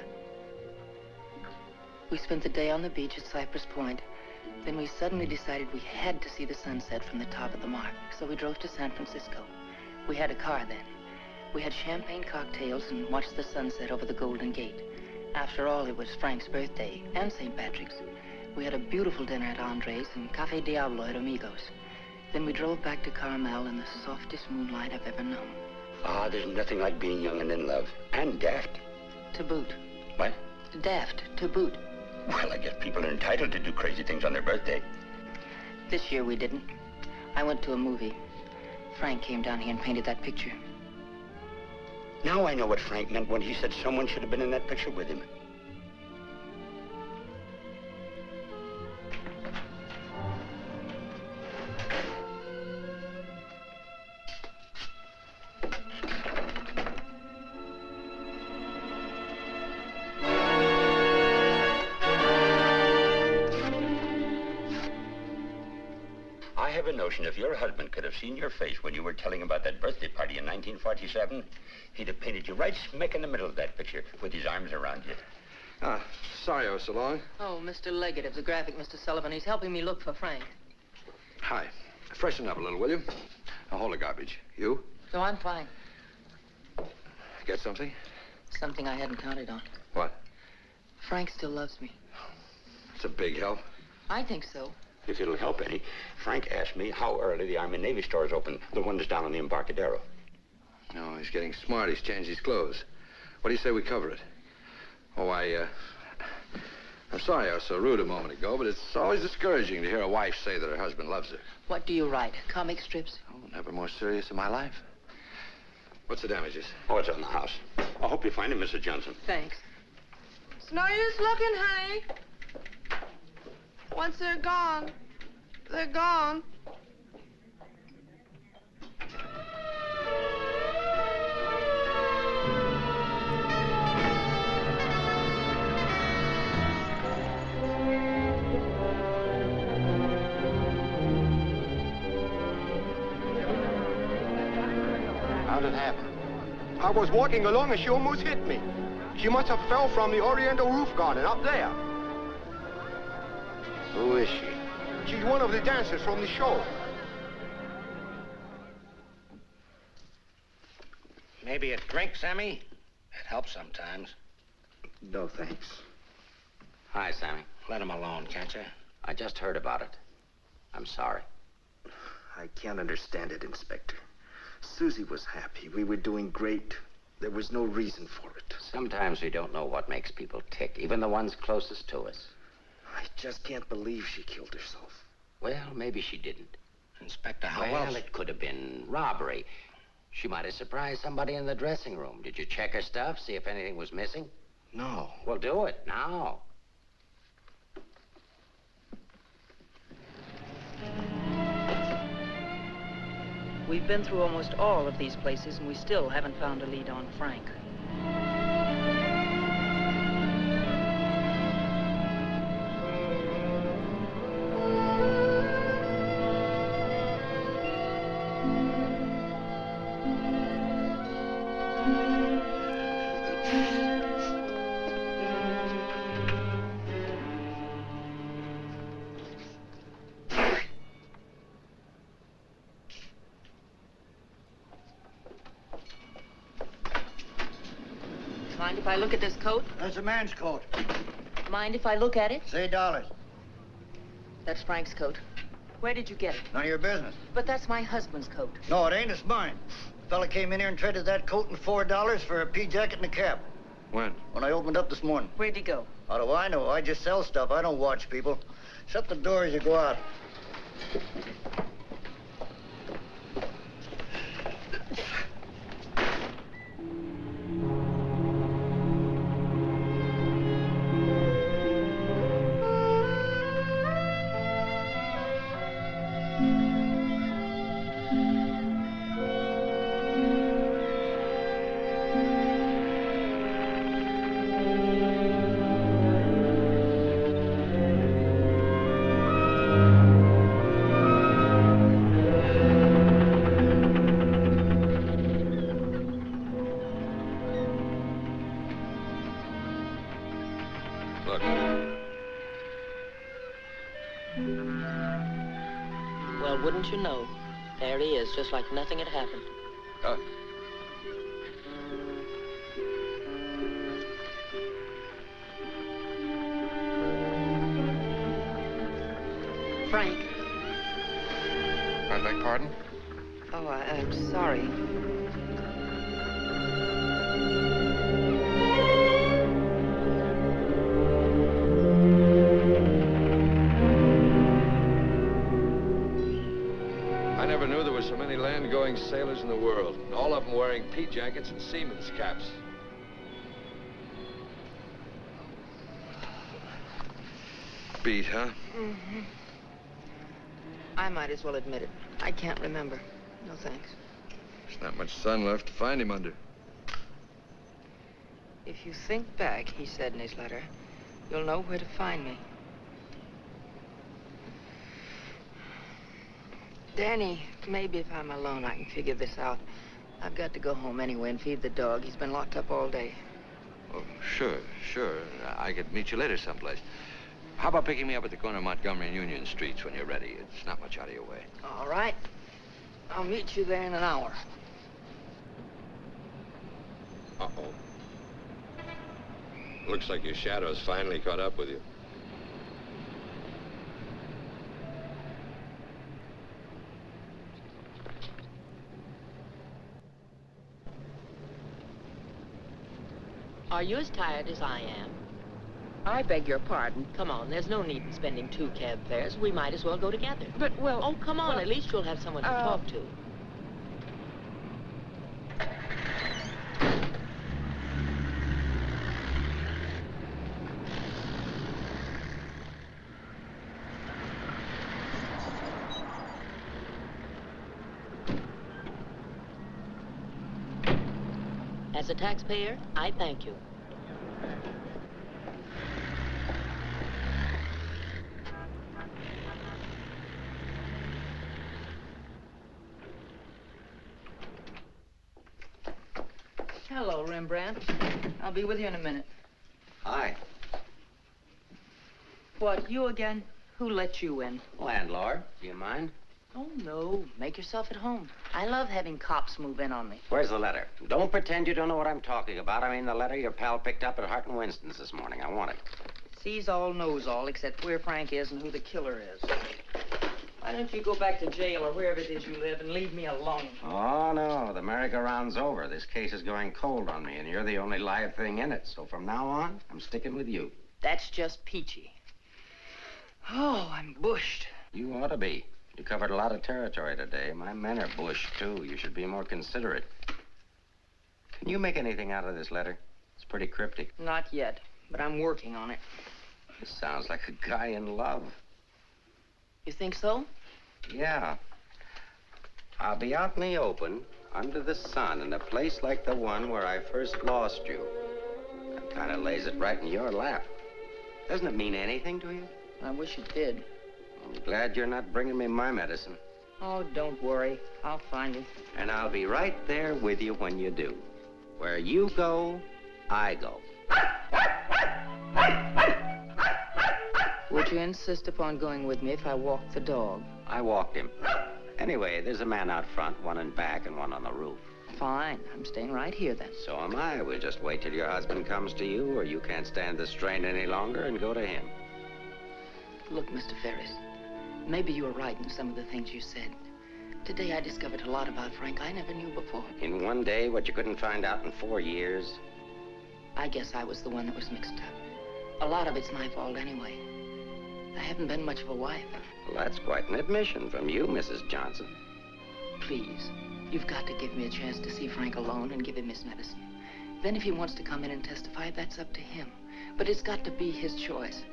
We spent the day on the beach at Cypress Point. Then we suddenly decided we had to see the sunset from the top of the mark. So we drove to San Francisco. We had a car then. We had champagne cocktails and watched the sunset over the Golden Gate. After all, it was Frank's birthday and St. Patrick's. We had a beautiful dinner at Andre's and Cafe Diablo at Amigos. Then we drove back to Carmel in the softest moonlight I've ever known. Ah, there's nothing like being young and in love. And daft. To boot. What? Daft, to boot. Well, I guess people are entitled to do crazy things on their birthday. This year we didn't. I went to a movie. Frank came down here and painted that picture. Now I know what Frank meant when he said someone should have been in that picture with him. I have a notion if your husband could have seen your face when you were telling about that birthday party in 1947, he'd have painted you right smack in the middle of that picture with his arms around you. Sorry I was so long. Oh, Mr. Leggett of the graphic, Mr. Sullivan. He's helping me look for Frank. Hi. Freshen up a little, will you? Now, hold the garbage. You? So I'm fine. Get something? Something I hadn't counted on. What? Frank still loves me. It's a big help. I think so. If it'll help any, Frank asked me how early the Army and Navy store is open, the one that's down on the Embarcadero. No, he's getting smart. He's changed his clothes. What do you say we cover it? Oh, I'm sorry I was so rude a moment ago, but it's always discouraging to hear a wife say that her husband loves her. What do you write? Comic strips? Oh, never more serious in my life. What's the damages? Oh, it's on the house. I hope you find him, Mrs. Johnson. Thanks. It's no use looking, honey. Once they're gone, they're gone. How'd it happen? I was walking along and she almost hit me. She must have fell from the Oriental roof garden up there. Who is she? She's one of the dancers from the show. Maybe a drink, Sammy? It helps sometimes. No, thanks. Hi, Sammy. Let him alone, can't you? I just heard about it. I'm sorry. I can't understand it, Inspector. Susie was happy. We were doing great. There was no reason for it. Sometimes we don't know what makes people tick, even the ones closest to us. I just can't believe she killed herself. Well, maybe she didn't. Inspector, how Well, else? it could have been robbery. She might have surprised somebody in the dressing room. Did you check her stuff, see if anything was missing? No. Well, do it now. We've been through almost all of these places, and we still haven't found a lead on Frank. Mind if I look at this coat? That's a man's coat. Mind if I look at it? Say dollars. That's Frank's coat. Where did you get it? None of your business. But that's my husband's coat. No, it ain't. It's mine. Fella came in here and traded that coat and $4 for a pea jacket and a cap. When? When I opened up this morning. Where'd he go? How do I know? I just sell stuff. I don't watch people. Shut the door as you go out. Look. Well, wouldn't you know? There he is, just like nothing had happened. Frank. I beg pardon? Oh, I'm sorry. I never knew there were so many land-going sailors in the world. All of them wearing pea jackets and seamen's caps. Beat, huh? Mm-hmm. I might as well admit it. I can't remember. No thanks. There's not much sun left to find him under. If you think back, he said in his letter, you'll know where to find me. Danny, maybe if I'm alone, I can figure this out. I've got to go home anyway and feed the dog. He's been locked up all day. Oh, sure. I could meet you later someplace. How about picking me up at the corner of Montgomery and Union Streets when you're ready? It's not much out of your way. All right. I'll meet you there in an hour. Uh-oh. Looks like your shadow's finally caught up with you. Are you as tired as I am? I beg your pardon. Come on, there's no need in spending 2 cab fares. We might as well go together. But, well... Oh, come on. At least you'll have someone to talk to. As a taxpayer, I thank you. Hello, Rembrandt. I'll be with you in a minute. Hi. What, you again? Who let you in? Landlord, do you mind? Oh, no. Make yourself at home. I love having cops move in on me. Where's the letter? Don't pretend you don't know what I'm talking about. I mean the letter your pal picked up at Hart and Winston's this morning. I want it. Sees all, knows all, except where Frank is and who the killer is. Why don't you go back to jail or wherever it is you live and leave me alone? Oh, no. The merry-go-round's over. This case is going cold on me, and you're the only live thing in it. So from now on, I'm sticking with you. That's just peachy. Oh, I'm bushed. You ought to be. You covered a lot of territory today. My men are bushed, too. You should be more considerate. Can you make anything out of this letter? It's pretty cryptic. Not yet, but I'm working on it. This sounds like a guy in love. You think so? Yeah. I'll be out in the open, under the sun, in a place like the one where I first lost you. That kind of lays it right in your lap. Doesn't it mean anything to you? I wish it did. I'm glad you're not bringing me my medicine. Oh, don't worry. I'll find you. And I'll be right there with you when you do. Where you go, I go. Would you insist upon going with me if I walked the dog? I walked him. Anyway, there's a man out front, one in back, and one on the roof. Fine. I'm staying right here, then. So am I. We'll just wait till your husband comes to you, or you can't stand the strain any longer, and go to him. Look, Mr. Ferris, maybe you were right in some of the things you said. Today I discovered a lot about Frank I never knew before. In one day, what you couldn't find out in 4 years? I guess I was the one that was mixed up. A lot of it's my fault anyway. I haven't been much of a wife. Well, that's quite an admission from you, Mrs. Johnson. Please, you've got to give me a chance to see Frank alone and give him his medicine. Then if he wants to come in and testify, that's up to him. But it's got to be his choice.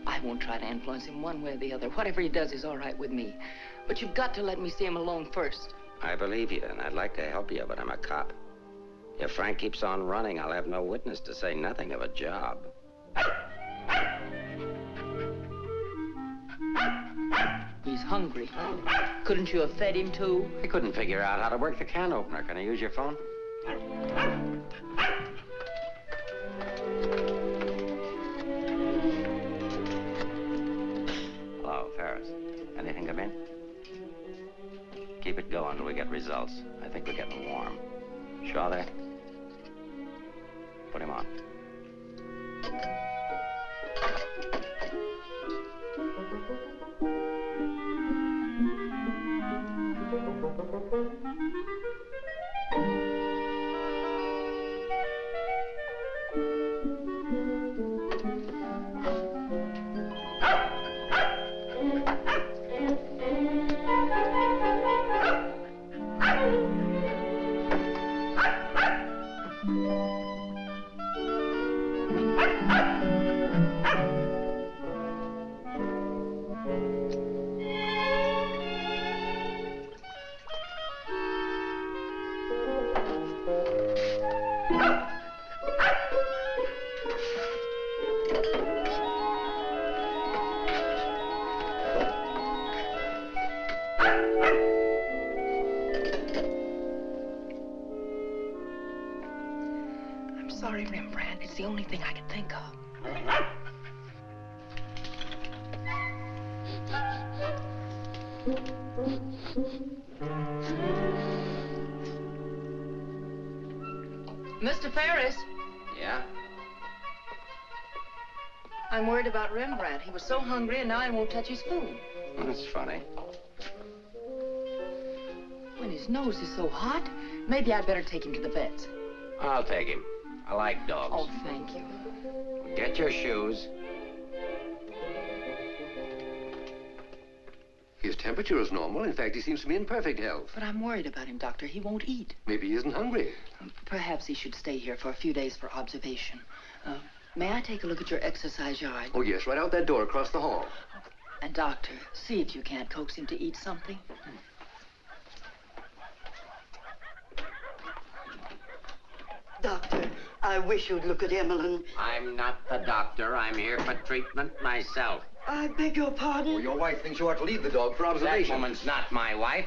I won't try to influence him one way or the other. Whatever he does is all right with me. But you've got to let me see him alone first. I believe you, and I'd like to help you, but I'm a cop. If Frank keeps on running, I'll have no witness, to say nothing of a job. He's hungry. Couldn't you have fed him, too? I couldn't figure out how to work the can opener. Can I use your phone? Hello, Ferris. Anything come in? Keep it going till we get results. I think we're getting warm. Shaw there? Put him on. I'm sorry, Rembrandt. It's the only thing I could think of. Mr. Ferris, Yeah? I'm worried about Rembrandt. He was so hungry and now he won't touch his food. That's funny. When his nose is so hot, maybe I'd better take him to the vet's. I'll take him. I like dogs. Oh, thank you. Get your shoes. His temperature is normal. In fact, he seems to be in perfect health. But I'm worried about him, Doctor. He won't eat. Maybe he isn't hungry. Perhaps he should stay here for a few days for observation. May I take a look at your exercise yard? Oh, yes, right out that door across the hall. And, Doctor, see if you can't coax him to eat something. Doctor, I wish you'd look at Emmeline. I'm not the doctor. I'm here for treatment myself. I beg your pardon? Well, your wife thinks you ought to leave the dog for observation. That woman's not my wife.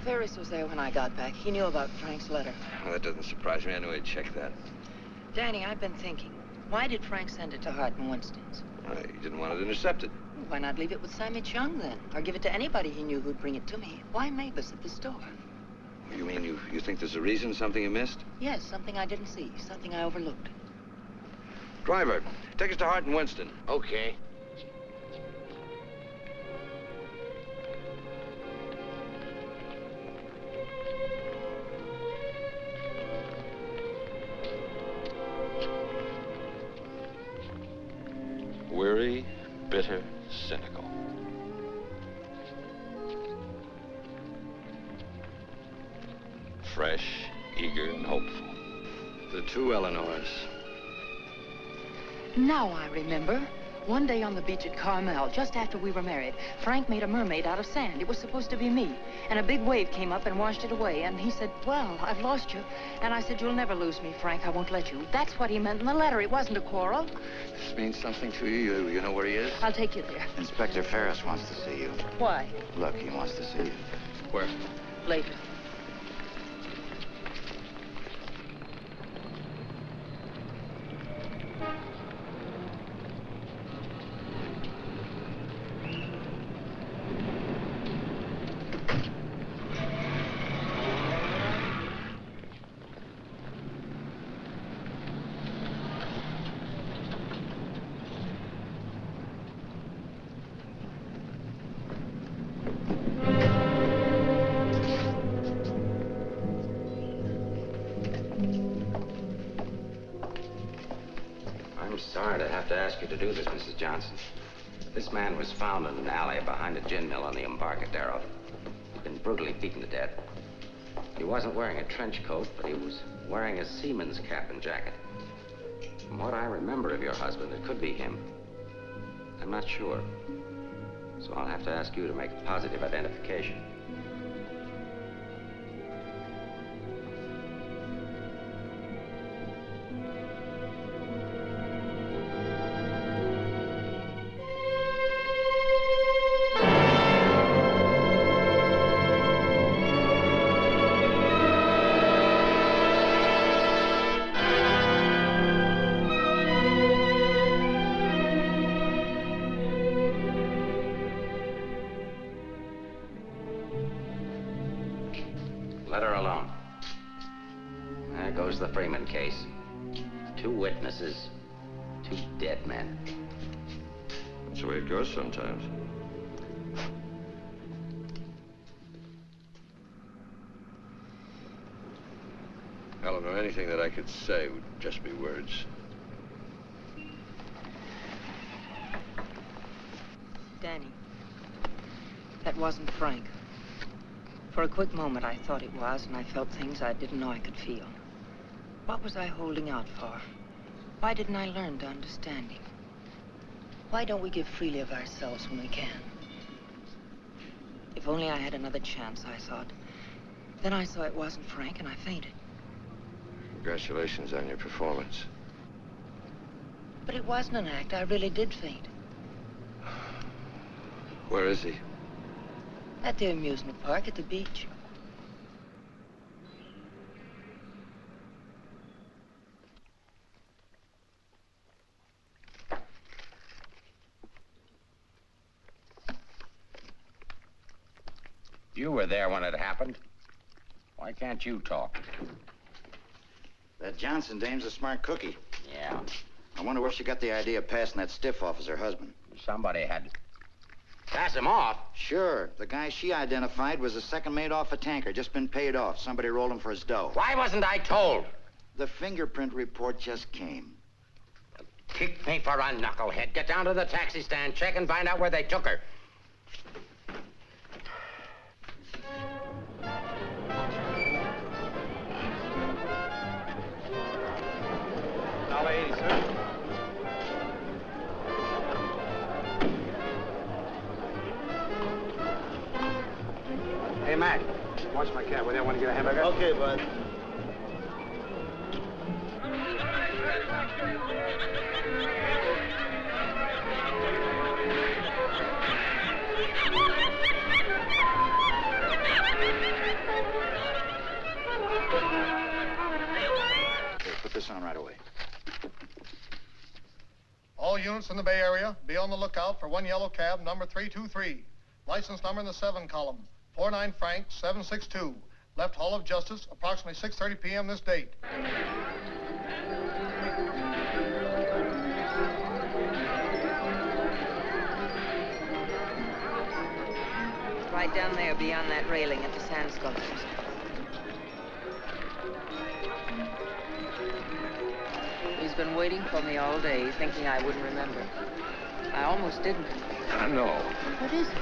Ferris was there when I got back. He knew about Frank's letter. Well, that doesn't surprise me. I knew he'd check that. Danny, I've been thinking. Why did Frank send it to Hart and Winston's? He didn't want it intercepted. Why not leave it with Sammy Chung, then? Or give it to anybody he knew who'd bring it to me? Why Mavis at the store? You mean you think there's a reason, something you missed? Yes, something I didn't see, something I overlooked. Driver, take us to Hart and Winston. Okay. Weary, bitter, cynical. Fresh, eager, and hopeful. The two Eleanors. Now I remember. One day on the beach at Carmel, just after we were married, Frank made a mermaid out of sand. It was supposed to be me. And a big wave came up and washed it away. And he said, well, I've lost you. And I said, you'll never lose me, Frank. I won't let you. That's what he meant in the letter. It wasn't a quarrel. This means something to you. You know where he is? I'll take you there. Inspector Ferris wants to see you. Why? Look, he wants to see you. Where? Later. I'm sorry to have to ask you to do this, Mrs. Johnson. This man was found in an alley behind a gin mill on the Embarcadero. He'd been brutally beaten to death. He wasn't wearing a trench coat, but he was wearing a seaman's cap and jacket. From what I remember of your husband, it could be him. I'm not sure. So I'll have to ask you to make a positive identification. Let her alone. There goes the Freeman case. 2 witnesses, 2 dead men. That's the way it goes sometimes. Eleanor, anything that I could say would just be words. Danny, that wasn't Frank. For a quick moment, I thought it was, and I felt things I didn't know I could feel. What was I holding out for? Why didn't I learn to understand him? Why don't we give freely of ourselves when we can? If only I had another chance, I thought. Then I saw it wasn't Frank, and I fainted. Congratulations on your performance. But it wasn't an act. I really did faint. Where is he? At the amusement park at the beach. You were there when it happened. Why can't you talk? That Johnson dame's a smart cookie. Yeah. I wonder where she got the idea of passing that stiff off as her husband. Somebody had to pass him off. Sure. The guy she identified was a second mate off a tanker, just been paid off. Somebody rolled him for his dough. Why wasn't I told? The fingerprint report just came. Kick me for a knucklehead. Get down to the taxi stand, check and find out where they took her. $1.80, sir. Hey, Mac, watch my cab. Will you want to get a hamburger? Okay, bud. Okay, put this on right away. All units in the Bay Area, be on the lookout for one yellow cab, number 323. License number in the 7 column, 49 Frank 762. Left Hall of Justice, approximately 6:30 p.m. this date. Right down there beyond that railing at the sand sculptures. He's been waiting for me all day, thinking I wouldn't remember. I almost didn't. I know. What is it?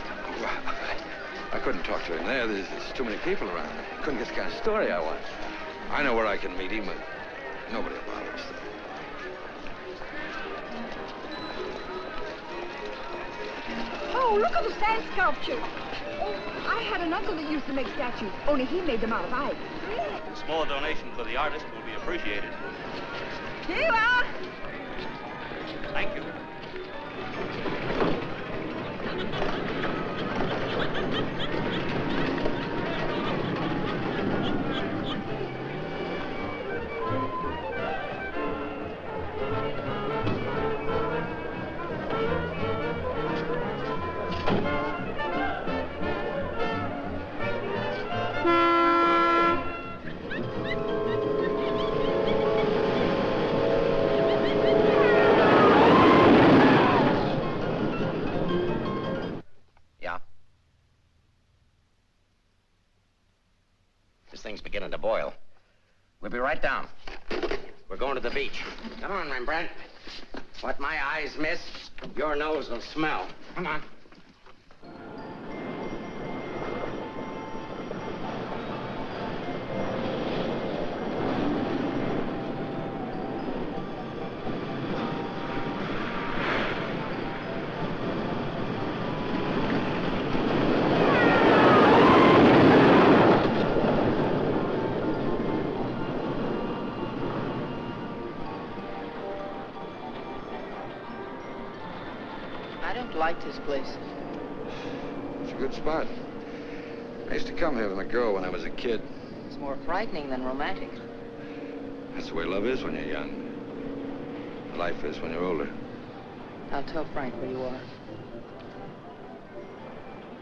I couldn't talk to him there. There's too many people around. I couldn't get the kind of story I want. I know where I can meet him, but nobody will bother us. Oh, look at the sand sculpture. Oh, I had an uncle that used to make statues, only he made them out of ice. A small donation for the artist will be appreciated. Here you are. Thank you. This thing's beginning to boil. We'll be right down. We're going to the beach. Come on, Rembrandt. What my eyes miss, your nose will smell. Come on. I don't like this place. It's a good spot. I used to come here with my girl when I was a kid. It's more frightening than romantic. That's the way love is when you're young. Life is when you're older. I'll tell Frank where you are.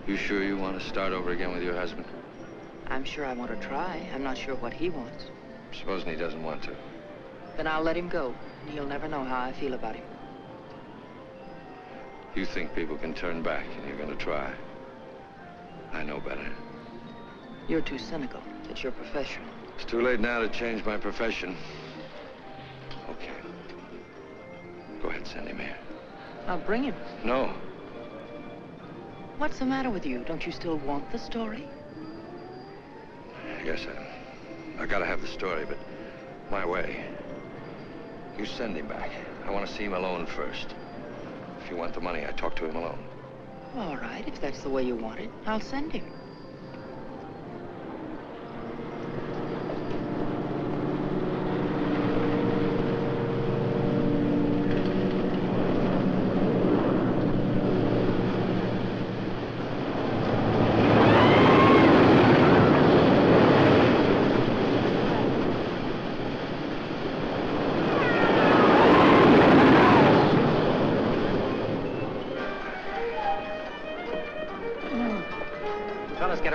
You sure you want to start over again with your husband? I'm sure I want to try. I'm not sure what he wants. Supposing he doesn't want to. Then I'll let him go. He'll never know how I feel about him. You think people can turn back, and you're going to try. I know better. You're too cynical. It's your profession. It's too late now to change my profession. Okay. Go ahead, send him here. I'll bring him. No. What's the matter with you? Don't you still want the story? I guess I gotta have the story, but my way. You send him back. I want to see him alone first. If you want the money, I talk to him alone. All right, if that's the way you want it, I'll send him.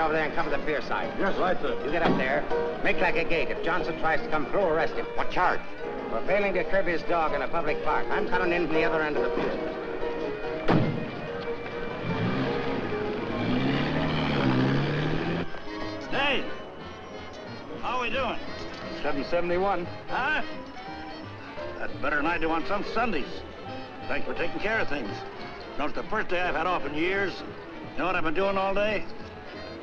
over there and cover the pier side. Yes, right, sir. You get up there. Make like a gate. If Johnson tries to come through, arrest him. What charge? For failing to curb his dog in a public park. I'm coming in from the other end of the pier. Hey! How are we doing? 771. Huh? That's better than I do on some Sundays. Thanks for taking care of things. You know, it's the first day I've had off in years. You know what I've been doing all day?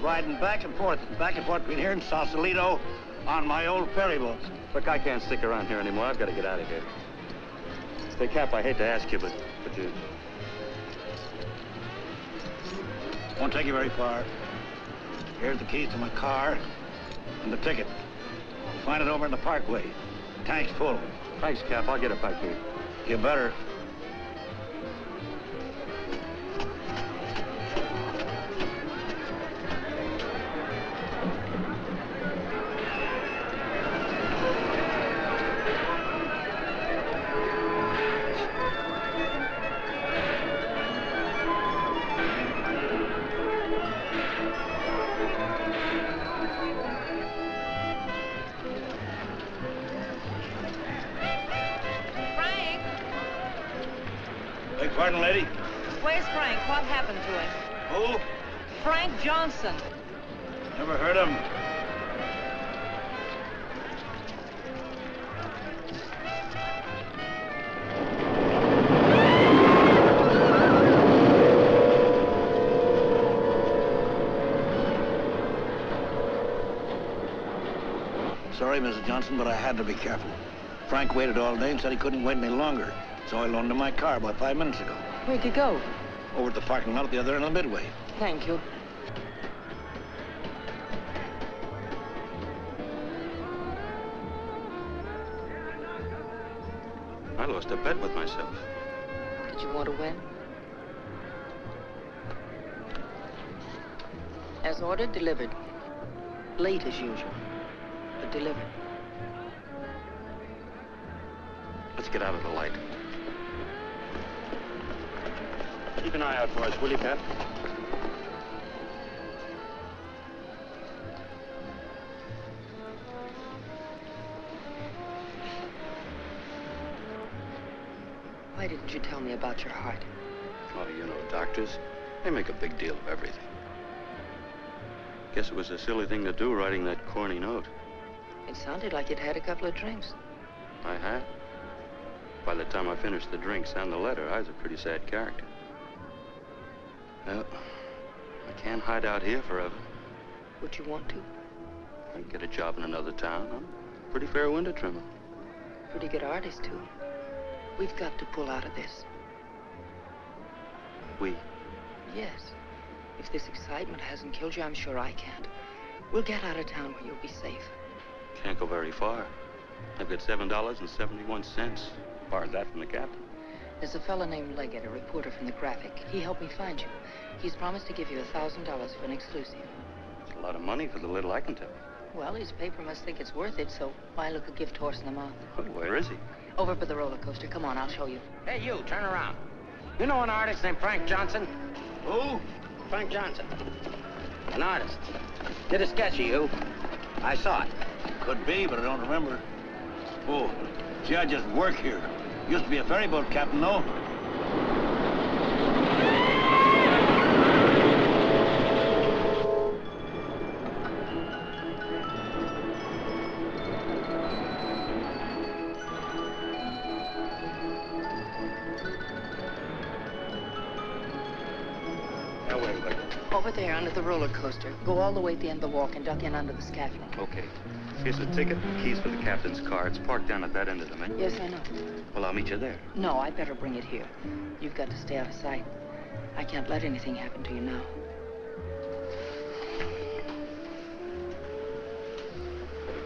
Riding back and forth between here and Sausalito on my old ferry boat. Look, I can't stick around here anymore. I've got to get out of here. Say, Cap, I hate to ask you, but you... Won't take you very far. Here's the keys to my car and the ticket. Find it over in the parkway. Tank's full. Thanks, Cap. I'll get it back to you. You better. Beg pardon, lady? Where's Frank? What happened to him? Who? Frank Johnson. Never heard of him. Sorry, Mrs. Johnson, but I had to be careful. Frank waited all day and said he couldn't wait any longer. So I loaned him my car about 5 minutes ago. Where'd you go? Over at the parking lot at the other end of the Midway. Thank you. I lost a bet with myself. Did you want to win? As ordered, delivered. Late as usual, but delivered. Let's get out of the light. Keep an eye out for us, will you, Cap? Why didn't you tell me about your heart? Oh, you know, doctors, they make a big deal of everything. Guess it was a silly thing to do, writing that corny note. It sounded like you'd had a couple of drinks. I had. By the time I finished the drinks and the letter, I was a pretty sad character. Well, I can't hide out here forever. Would you want to? I can get a job in another town. I'm a pretty fair window trimmer. Pretty good artist, too. We've got to pull out of this. We? Yes. If this excitement hasn't killed you, I'm sure I can't. We'll get out of town where you'll be safe. Can't go very far. I've got $7.71. Borrowed that from the captain. There's a fellow named Leggett, a reporter from the Graphic. He helped me find you. He's promised to give you $1,000 for an exclusive. It's a lot of money for the little I can tell. Well, his paper must think it's worth it, so why look a gift horse in the mouth? Well, where is he? Over by the roller coaster. Come on, I'll show you. Hey, you, turn around. You know an artist named Frank Johnson? Who? Frank Johnson. An artist. Did a sketch of you. I saw it. Could be, but I don't remember. Oh, see, I just work here. Used to be a ferry boat captain, though. Now, where do I go? Over there, under the roller coaster. Go all the way at the end of the walk and duck in under the scaffolding. Okay. Here's the ticket, keys for the captain's car. It's parked down at that end of the main. Yes, I know. Well, I'll meet you there. No, I'd better bring it here. You've got to stay out of sight. I can't let anything happen to you now.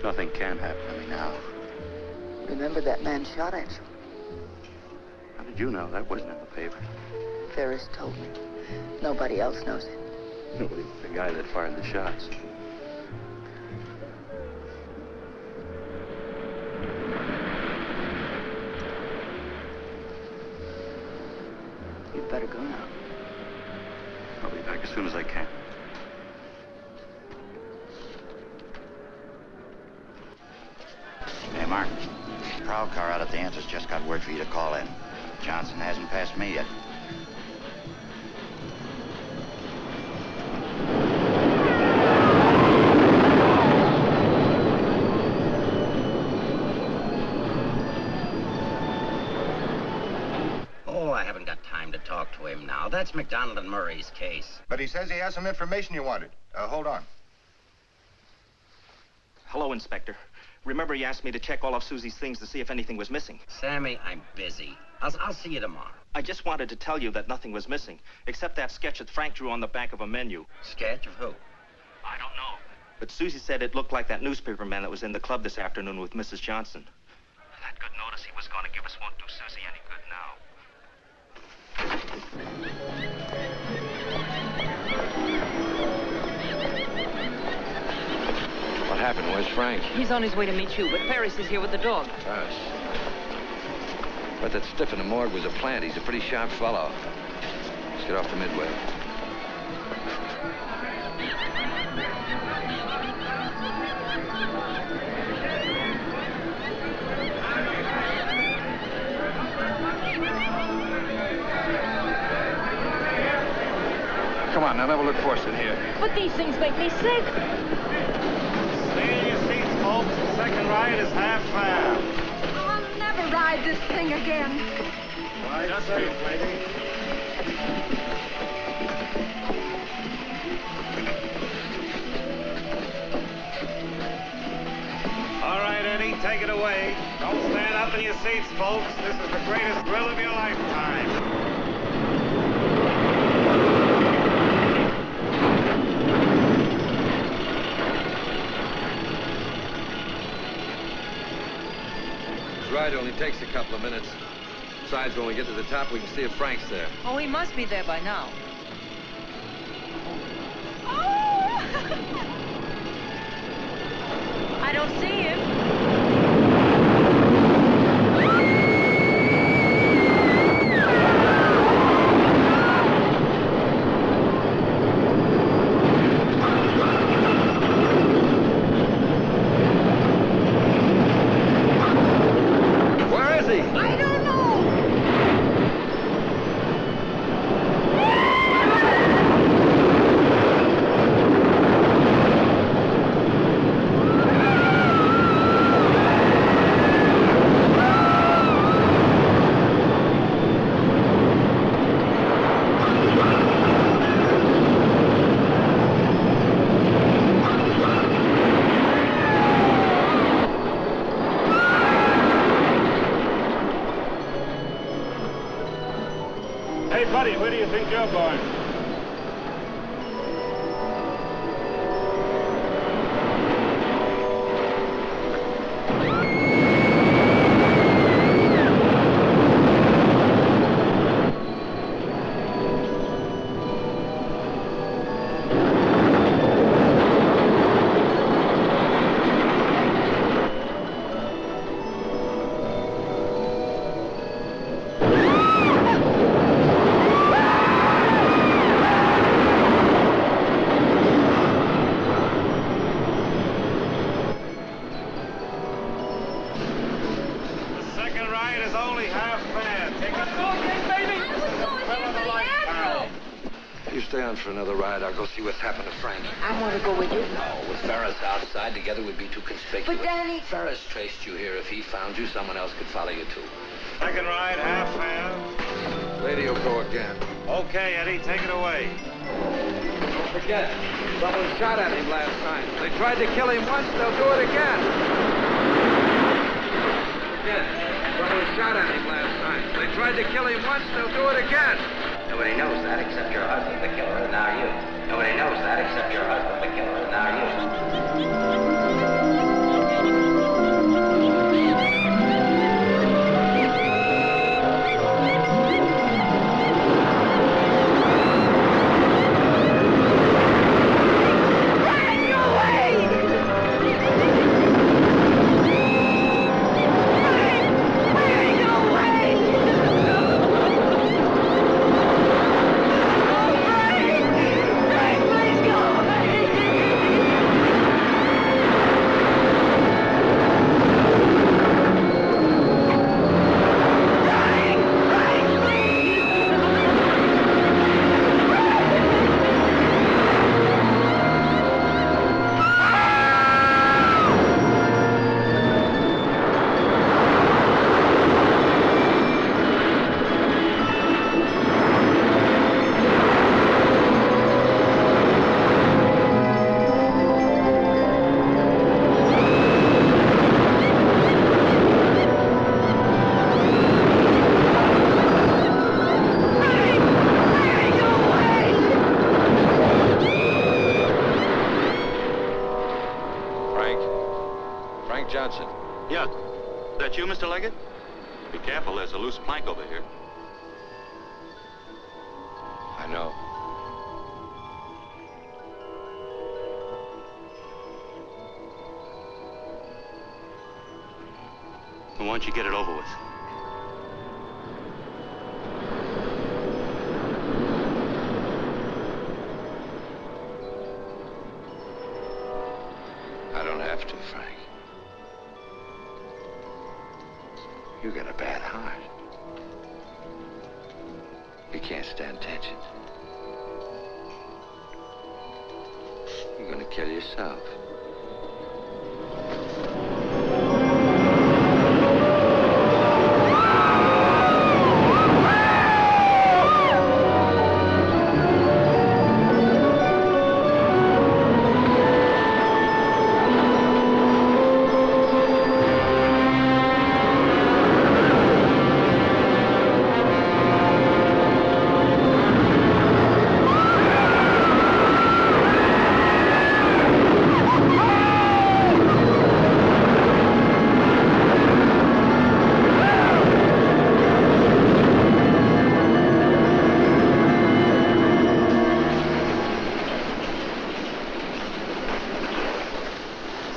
Nothing can happen to me now. Remember that man shot at you? How did you know? That wasn't in the paper. Ferris told me. Nobody else knows it. Nobody but the guy that fired the shots. You'd better go now. I'll be back as soon as I can. prowl car out at the Answers just got word for you to call in. Johnson hasn't passed me yet. Oh, I haven't got time to talk to him now. That's McDonald and Murray's case. But he says he has some information you wanted. Hold on. Hello, Inspector. Remember you asked me to check all of Susie's things to see if anything was missing? Sammy, I'm busy. I'll see you tomorrow. I just wanted to tell you that nothing was missing, except that sketch that Frank drew on the back of a menu. Sketch of who? I don't know. But Susie said it looked like that newspaper man that was in the club this afternoon with Mrs. Johnson. That good notice he was going to give us won't do Susie any good now. What happened? Where's Frank? He's on his way to meet you, but Ferris is here with the dog. Ferris. But that stiff in the morgue was a plant. He's a pretty sharp fellow. Let's get off to Midway. Come on, now, level it for us in here. But these things make me sick. Stay in your seats, folks. The second ride is half fare. I'll never ride this thing again. Right, just wait, lady. All right, Eddie, take it away. Don't stand up in your seats, folks. This is the greatest thrill of your lifetime. This ride only takes a couple of minutes. Besides, when we get to the top, we can see if Frank's there. Oh, he must be there by now. I don't see him. Where is he? I don't know. Hey, buddy, where do you think you're going? The second ride is only half fare. Take it baby. You stay on for another ride. I'll go see what's happened to Frank. I want to go with you. No, with Ferris outside, together we'd be too conspicuous. But, Danny... Ferris traced you here. If he found you, someone else could follow you, too. Second ride, half fare. Lady will go again. Okay, Eddie, take it away. Don't forget, someone shot at him last night. They tried to kill him once, they'll do it again. Again, someone shot at him last night. They tried to kill him once, they'll do it again. Nobody knows that except your husband, the killer, and now you. Nobody knows that except your husband, the killer, and now you. Be careful, there's a loose plank over here. I know. Why don't you get it over with? I don't have to, Frank. You got a bad heart. You can't stand tension. You're gonna kill yourself.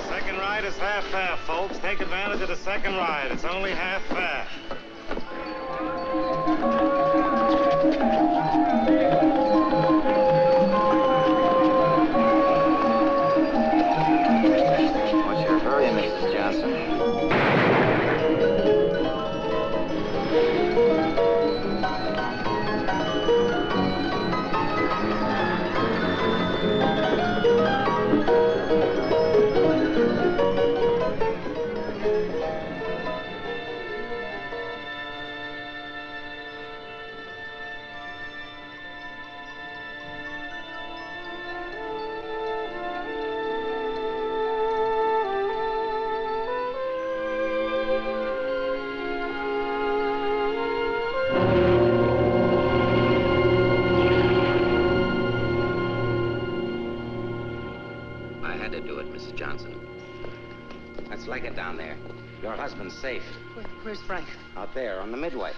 Second ride is half fare, folks. Take advantage of the second ride. It's only half fare. What's your hurry, Mrs. Johnson? I had to do it, Mrs. Johnson. Let's leg it down there. Your husband's safe. Where's Frank? Out there on the midway.